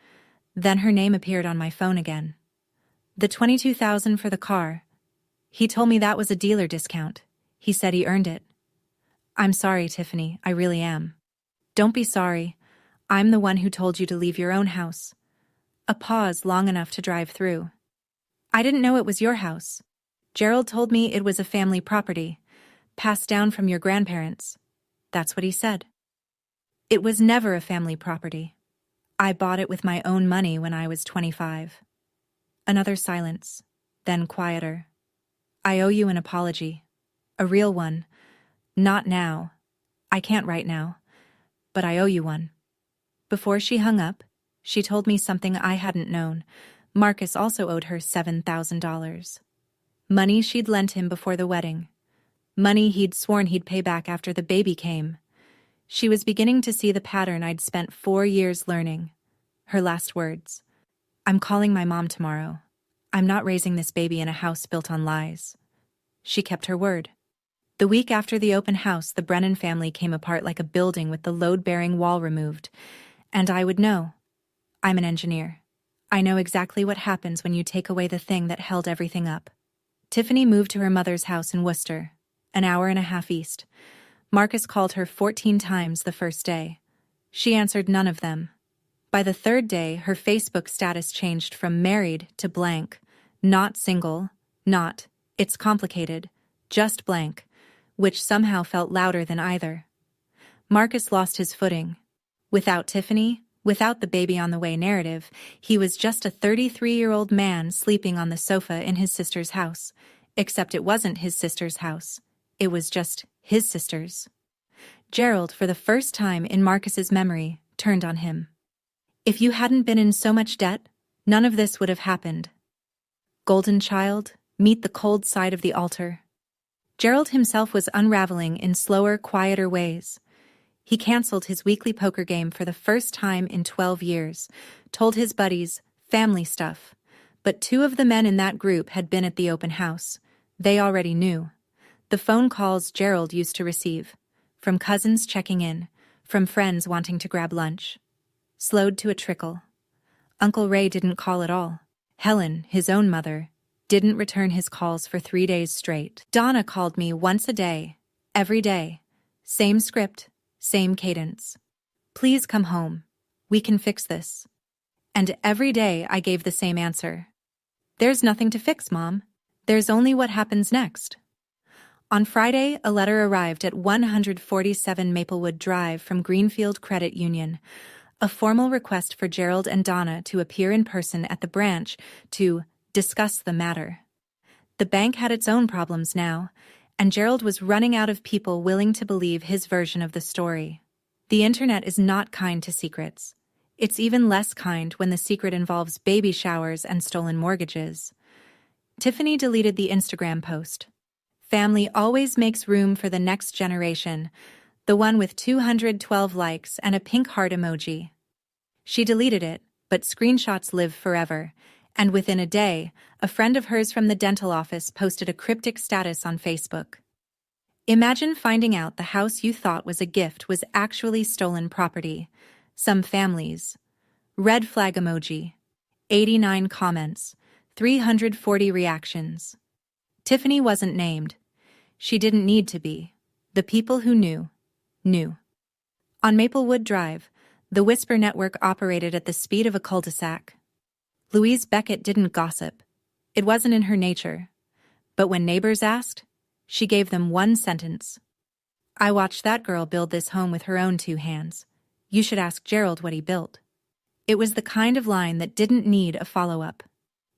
Then her name appeared on my phone again. The $22,000 for the car. He told me that was a dealer discount. He said he earned it. I'm sorry, Tiffany, I really am. Don't be sorry. I'm the one who told you to leave your own house. A pause long enough to drive through. I didn't know it was your house. Gerald told me it was a family property, passed down from your grandparents. That's what he said. It was never a family property. I bought it with my own money when I was 25. Another silence, then quieter. I owe you an apology. A real one. Not now. I can't right now. But I owe you one. Before she hung up, she told me something I hadn't known. Marcus also owed her $7,000. Money she'd lent him before the wedding. Money he'd sworn he'd pay back after the baby came. She was beginning to see the pattern I'd spent 4 years learning. Her last words. I'm calling my mom tomorrow. I'm not raising this baby in a house built on lies. She kept her word. The week after the open house, the Brennan family came apart like a building with the load-bearing wall removed. And I would know. I'm an engineer. I know exactly what happens when you take away the thing that held everything up. Tiffany moved to her mother's house in Worcester, an hour and a half east. Marcus called her 14 times the first day. She answered none of them. By the third day, her Facebook status changed from married to blank. Not single, not, it's complicated, just blank, which somehow felt louder than either. Marcus lost his footing. Without Tiffany, without the baby on the way narrative, he was just a 33-year-old man sleeping on the sofa in his sister's house. Except it wasn't his sister's house. It was just his sister's. Gerald, for the first time in Marcus's memory, turned on him. If you hadn't been in so much debt, none of this would have happened. Golden child, meet the cold side of the altar. Gerald himself was unraveling in slower, quieter ways. He canceled his weekly poker game for the first time in 12 years, told his buddies, family stuff. But 2 of the men in that group had been at the open house. They already knew. The phone calls Gerald used to receive, from cousins checking in, from friends wanting to grab lunch. Slowed to a trickle. Uncle Ray didn't call at all. Helen, his own mother, didn't return his calls for 3 days straight. Donna called me once a day, every day. Same script, same cadence. Please come home. We can fix this. And every day I gave the same answer. There's nothing to fix, Mom. There's only what happens next. On Friday, a letter arrived at 147 Maplewood Drive from Greenfield Credit Union. A formal request for Gerald and Donna to appear in person at the branch to discuss the matter. The bank had its own problems now, and Gerald was running out of people willing to believe his version of the story. The internet is not kind to secrets. It's even less kind when the secret involves baby showers and stolen mortgages. Tiffany deleted the Instagram post. Family always makes room for the next generation, the one with 212 likes and a pink heart emoji. She deleted it, but screenshots live forever, and within a day, a friend of hers from the dental office posted a cryptic status on Facebook. Imagine finding out the house you thought was a gift was actually stolen property. Some families. Red flag emoji. 89 comments. 340 reactions. Tiffany wasn't named. She didn't need to be. The people who knew, knew. On Maplewood Drive, the Whisper network operated at the speed of a cul-de-sac. Louise Beckett didn't gossip. It wasn't in her nature. But when neighbors asked, she gave them one sentence. I watched that girl build this home with her own 2 hands. You should ask Gerald what he built. It was the kind of line that didn't need a follow-up.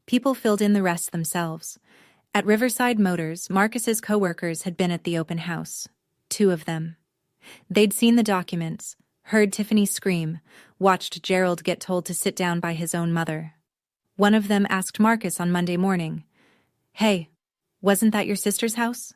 People filled in the rest themselves. At Riverside Motors, Marcus's co-workers had been at the open house. 2 of them. They'd seen the documents, heard Tiffany scream, watched Gerald get told to sit down by his own mother. One of them asked Marcus on Monday morning, "Hey, wasn't that your sister's house?"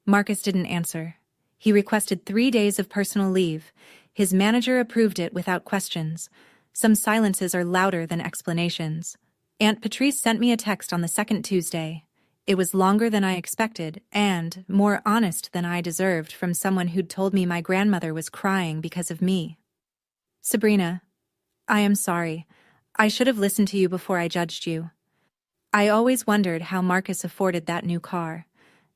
Marcus didn't answer. He requested 3 days of personal leave. His manager approved it without questions. Some silences are louder than explanations. Aunt Patrice sent me a text on the second Tuesday. It was longer than I expected and more honest than I deserved from someone who'd told me my grandmother was crying because of me. "Sabrina, I am sorry. I should have listened to you before I judged you. I always wondered how Marcus afforded that new car.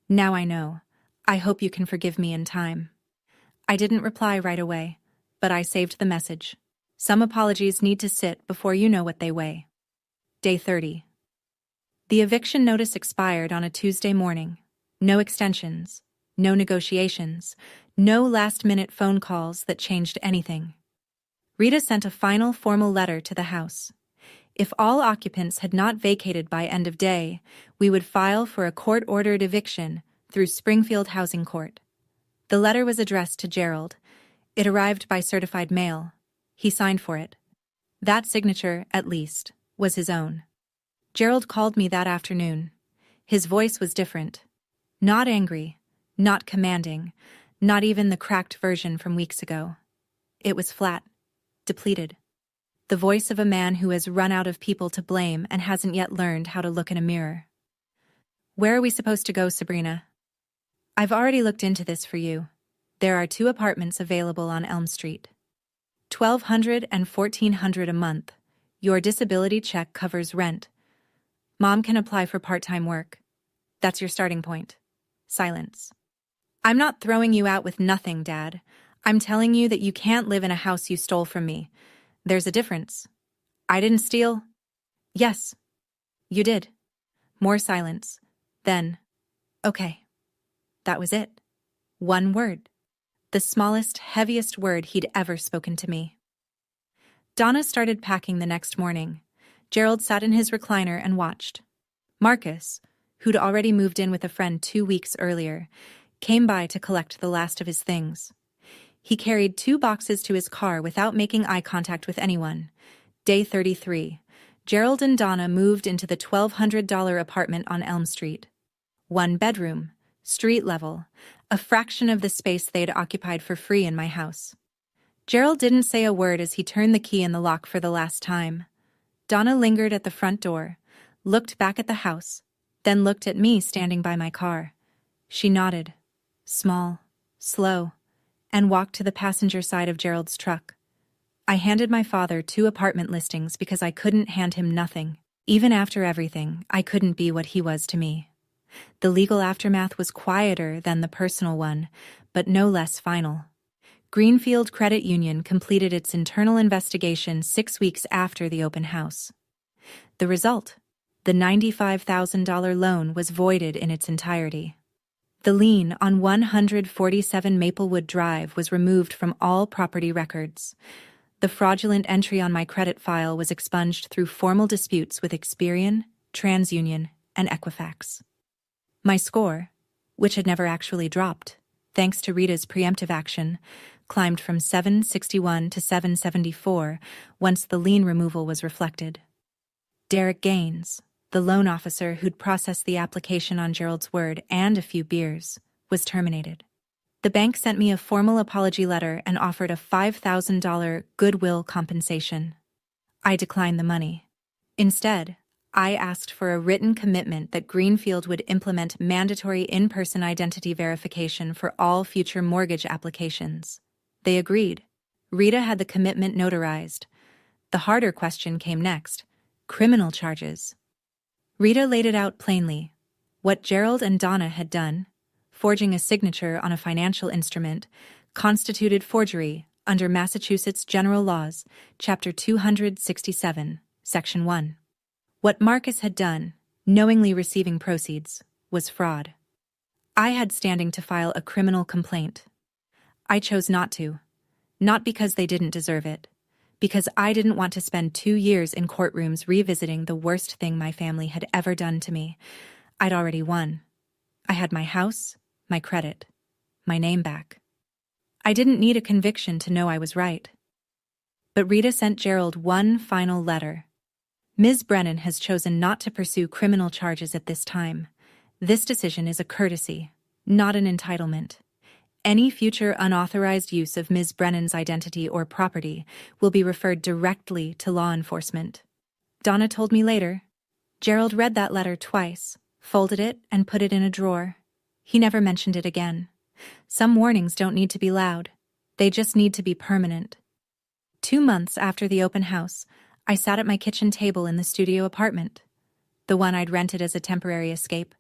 Now I know. I hope you can forgive me in time." I didn't reply right away, but I saved the message. Some apologies need to sit before you know what they weigh. Day 30. The eviction notice expired on a Tuesday morning. No extensions, no negotiations, no last-minute phone calls that changed anything. Rita sent a final formal letter to the house. If all occupants had not vacated by end of day, we would file for a court-ordered eviction through Springfield Housing Court. The letter was addressed to Gerald. It arrived by certified mail. He signed for it. That signature, at least, was his own. Gerald called me that afternoon. His voice was different. Not angry, not commanding, not even the cracked version from weeks ago. It was flat, depleted. The voice of a man who has run out of people to blame and hasn't yet learned how to look in a mirror. "Where are we supposed to go, Sabrina?" "I've already looked into this for you. There are 2 apartments available on Elm Street. $1,200 and $1,400 a month. Your disability check covers rent. Mom can apply for part-time work. That's your starting point." Silence. "I'm not throwing you out with nothing, Dad. I'm telling you that you can't live in a house you stole from me. There's a difference." "I didn't steal." "Yes, you did." More silence. Then, "Okay." That was it. 1 word. The smallest, heaviest word he'd ever spoken to me. Donna started packing the next morning. Gerald sat in his recliner and watched. Marcus, who'd already moved in with a friend 2 weeks earlier, came by to collect the last of his things. He carried 2 boxes to his car without making eye contact with anyone. Day 33. Gerald and Donna moved into the $1,200 apartment on Elm Street. 1 bedroom, street level, a fraction of the space they'd occupied for free in my house. Gerald didn't say a word as he turned the key in the lock for the last time. Donna lingered at the front door, looked back at the house, then looked at me standing by my car. She nodded, small, slow, and walked to the passenger side of Gerald's truck. I handed my father 2 apartment listings because I couldn't hand him nothing. Even after everything, I couldn't be what he was to me. The legal aftermath was quieter than the personal one, but no less final. Greenfield Credit Union completed its internal investigation 6 weeks after the open house. The result? The $95,000 loan was voided in its entirety. The lien on 147 Maplewood Drive was removed from all property records. The fraudulent entry on my credit file was expunged through formal disputes with Experian, TransUnion, and Equifax. My score, which had never actually dropped, thanks to Rita's preemptive action, climbed from 761 to 774 once the lien removal was reflected. Derek Gaines, the loan officer who'd processed the application on Gerald's word and a few beers, was terminated. The bank sent me a formal apology letter and offered a $5,000 goodwill compensation. I declined the money. Instead, I asked for a written commitment that Greenfield would implement mandatory in-person identity verification for all future mortgage applications. They agreed. Rita had the commitment notarized. The harder question came next: criminal charges. Rita laid it out plainly. What Gerald and Donna had done, forging a signature on a financial instrument, constituted forgery under Massachusetts General Laws, Chapter 267, Section 1. What Marcus had done, knowingly receiving proceeds, was fraud. I had standing to file a criminal complaint. I chose not to. Not because they didn't deserve it. Because I didn't want to spend 2 years in courtrooms revisiting the worst thing my family had ever done to me. I'd already won. I had my house, my credit, my name back. I didn't need a conviction to know I was right. But Rita sent Gerald one final letter. Ms. Brennan has chosen not to pursue criminal charges at this time. This decision is a courtesy, not an entitlement. Any future unauthorized use of Ms. Brennan's identity or property will be referred directly to law enforcement. Donna told me later. Gerald read that letter twice, folded it, and put it in a drawer. He never mentioned it again. Some warnings don't need to be loud. They just need to be permanent. 2 months after the open house, I sat at my kitchen table in the studio apartment, the one I'd rented as a temporary escape,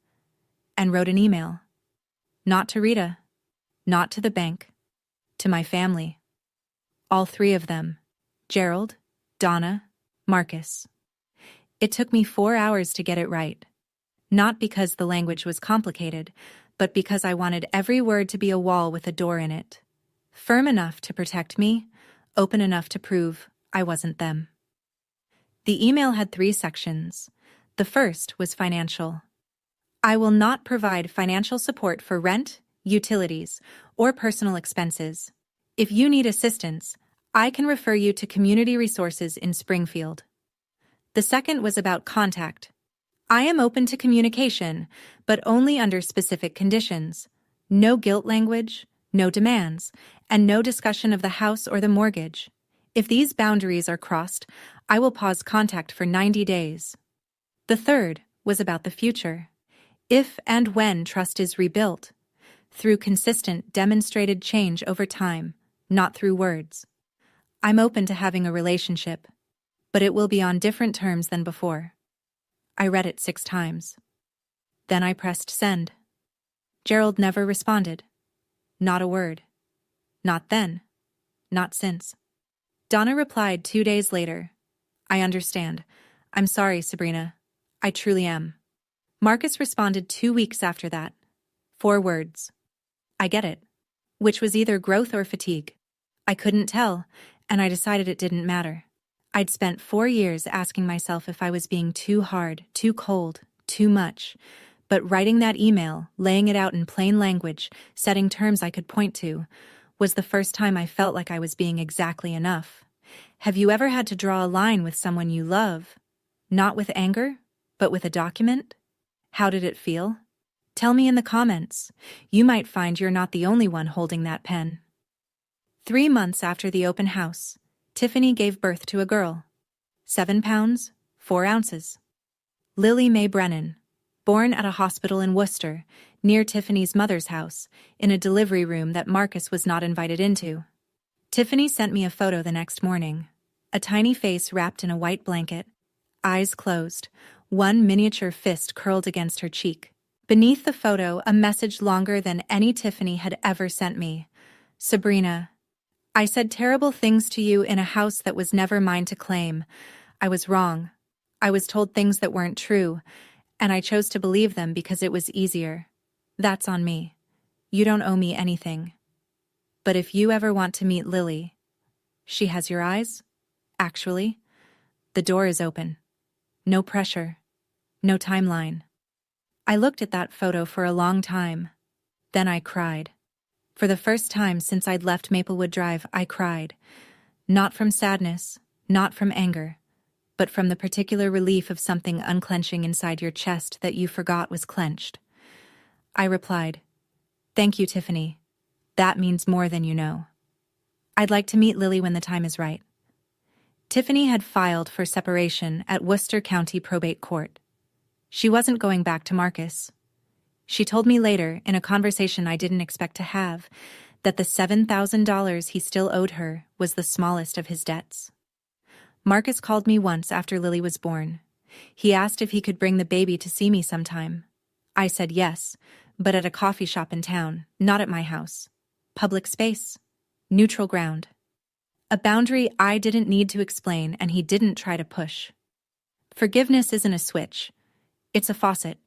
and wrote an email. Not to Rita, not to the bank, to my family. All 3 of them, Gerald, Donna, Marcus. It took me 4 hours to get it right. Not because the language was complicated, but because I wanted every word to be a wall with a door in it. Firm enough to protect me, open enough to prove I wasn't them. The email had 3 sections. The first was financial. I will not provide financial support for rent, utilities, or personal expenses. If you need assistance, I can refer you to community resources in Springfield. The second was about contact. I am open to communication, but only under specific conditions. No guilt language, no demands, and no discussion of the house or the mortgage. If these boundaries are crossed, I will pause contact for 90 days. The third was about the future. If and when trust is rebuilt, through consistent, demonstrated change over time, not through words. I'm open to having a relationship, but it will be on different terms than before. I read it 6 times. Then I pressed send. Gerald never responded. Not a word. Not then. Not since. Donna replied 2 days later. I understand. I'm sorry, Sabrina. I truly am. Marcus responded 2 weeks after that. 4 words. I get it. Which was either growth or fatigue. I couldn't tell, and I decided it didn't matter. I'd spent 4 years asking myself if I was being too hard, too cold, too much. But writing that email, laying it out in plain language, setting terms I could point to, was the first time I felt like I was being exactly enough. Have you ever had to draw a line with someone you love? Not with anger, but with a document? How did it feel? Tell me in the comments. You might find you're not the only one holding that pen. 3 months after the open house, Tiffany gave birth to a girl. 7 pounds, 4 ounces. Lily Mae Brennan, born at a hospital in Worcester, near Tiffany's mother's house, in a delivery room that Marcus was not invited into. Tiffany sent me a photo the next morning. A tiny face wrapped in a white blanket, eyes closed, one miniature fist curled against her cheek. Beneath the photo, a message longer than any Tiffany had ever sent me. Sabrina, I said terrible things to you in a house that was never mine to claim. I was wrong. I was told things that weren't true, and I chose to believe them because it was easier. That's on me. You don't owe me anything. But if you ever want to meet Lily, she has your eyes? Actually, the door is open. No pressure. No timeline. I looked at that photo for a long time. Then I cried. For the first time since I'd left Maplewood Drive, I cried. Not from sadness, not from anger, but from the particular relief of something unclenching inside your chest that you forgot was clenched. I replied, "Thank you, Tiffany. That means more than you know. I'd like to meet Lily when the time is right." Tiffany had filed for separation at Worcester County Probate Court. She wasn't going back to Marcus. She told me later, in a conversation I didn't expect to have, that the $7,000 he still owed her was the smallest of his debts. Marcus called me once after Lily was born. He asked if he could bring the baby to see me sometime. I said yes, but at a coffee shop in town, not at my house. Public space. Neutral ground. A boundary I didn't need to explain and he didn't try to push. Forgiveness isn't a switch, it's a faucet,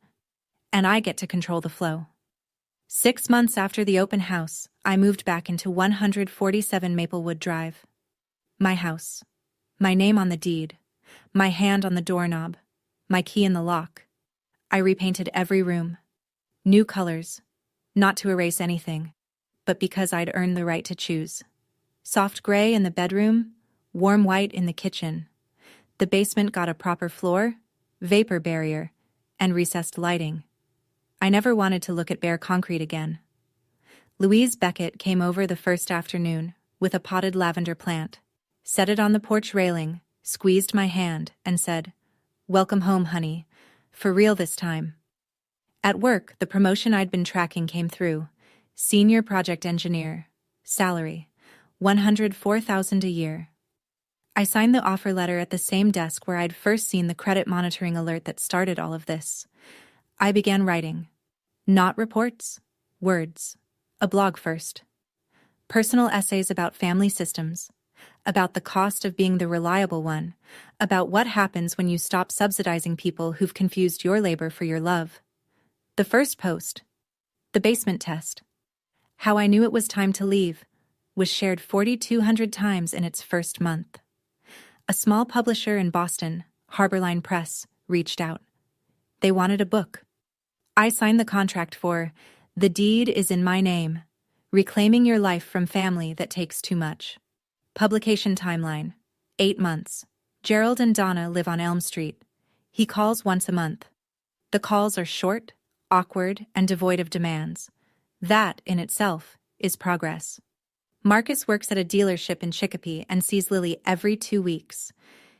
and I get to control the flow. 6 months after the open house, I moved back into 147 Maplewood Drive. My house. My name on the deed. My hand on the doorknob. My key in the lock. I repainted every room. New colors. Not to erase anything, but because I'd earned the right to choose. Soft gray in the bedroom, warm white in the kitchen. The basement got a proper floor, vapor barrier, and recessed lighting. I never wanted to look at bare concrete again. Louise Beckett came over the first afternoon with a potted lavender plant, set it on the porch railing, squeezed my hand, and said, "Welcome home, honey. For real this time." At work, the promotion I'd been tracking came through. Senior project engineer. Salary, $104,000 a year. I signed the offer letter at the same desk where I'd first seen the credit monitoring alert that started all of this. I began writing. Not reports, words. A blog first. Personal essays about family systems, about the cost of being the reliable one, about what happens when you stop subsidizing people who've confused your labor for your love. The first post, the basement test, how I knew it was time to leave, was shared 4,200 times in its first month. A small publisher in Boston, Harborline Press, reached out. They wanted a book. I signed the contract for The Deed is in My Name, Reclaiming Your Life from Family That Takes Too Much. Publication timeline, 8 months. Gerald and Donna live on Elm Street. He calls once a month. The calls are short, awkward, and devoid of demands. That, in itself, is progress. Marcus works at a dealership in Chicopee and sees Lily every 2 weeks.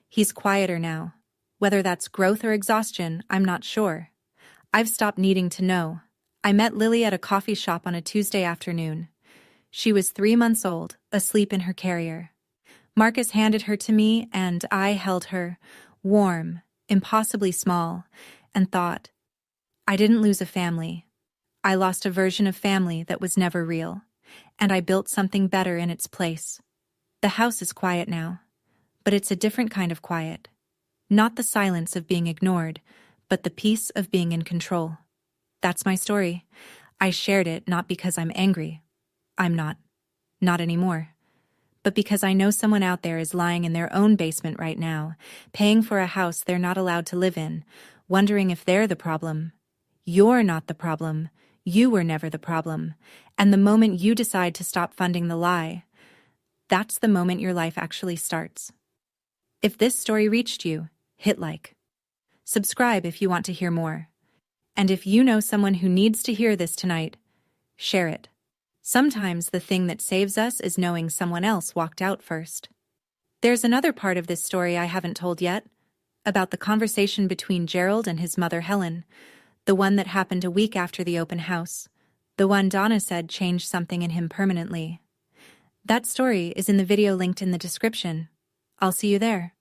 He's quieter now. Whether that's growth or exhaustion, I'm not sure. I've stopped needing to know. I met Lily at a coffee shop on a Tuesday afternoon. She was 3 months old, asleep in her carrier. Marcus handed her to me, and I held her, warm, impossibly small, and thought, I didn't lose a family. I lost a version of family that was never real, and I built something better in its place. The house is quiet now, but it's a different kind of quiet. Not the silence of being ignored, but the peace of being in control. That's my story. I shared it not because I'm angry. I'm not. Not anymore. But because I know someone out there is lying in their own basement right now, paying for a house they're not allowed to live in, wondering if they're the problem. You're not the problem. You were never the problem. And the moment you decide to stop funding the lie, that's the moment your life actually starts. If this story reached you, hit like. Subscribe if you want to hear more. And if you know someone who needs to hear this tonight, share it. Sometimes the thing that saves us is knowing someone else walked out first. There's another part of this story I haven't told yet, about the conversation between Gerald and his mother Helen, the one that happened a week after the open house, the one Donna said changed something in him permanently. That story is in the video linked in the description. I'll see you there.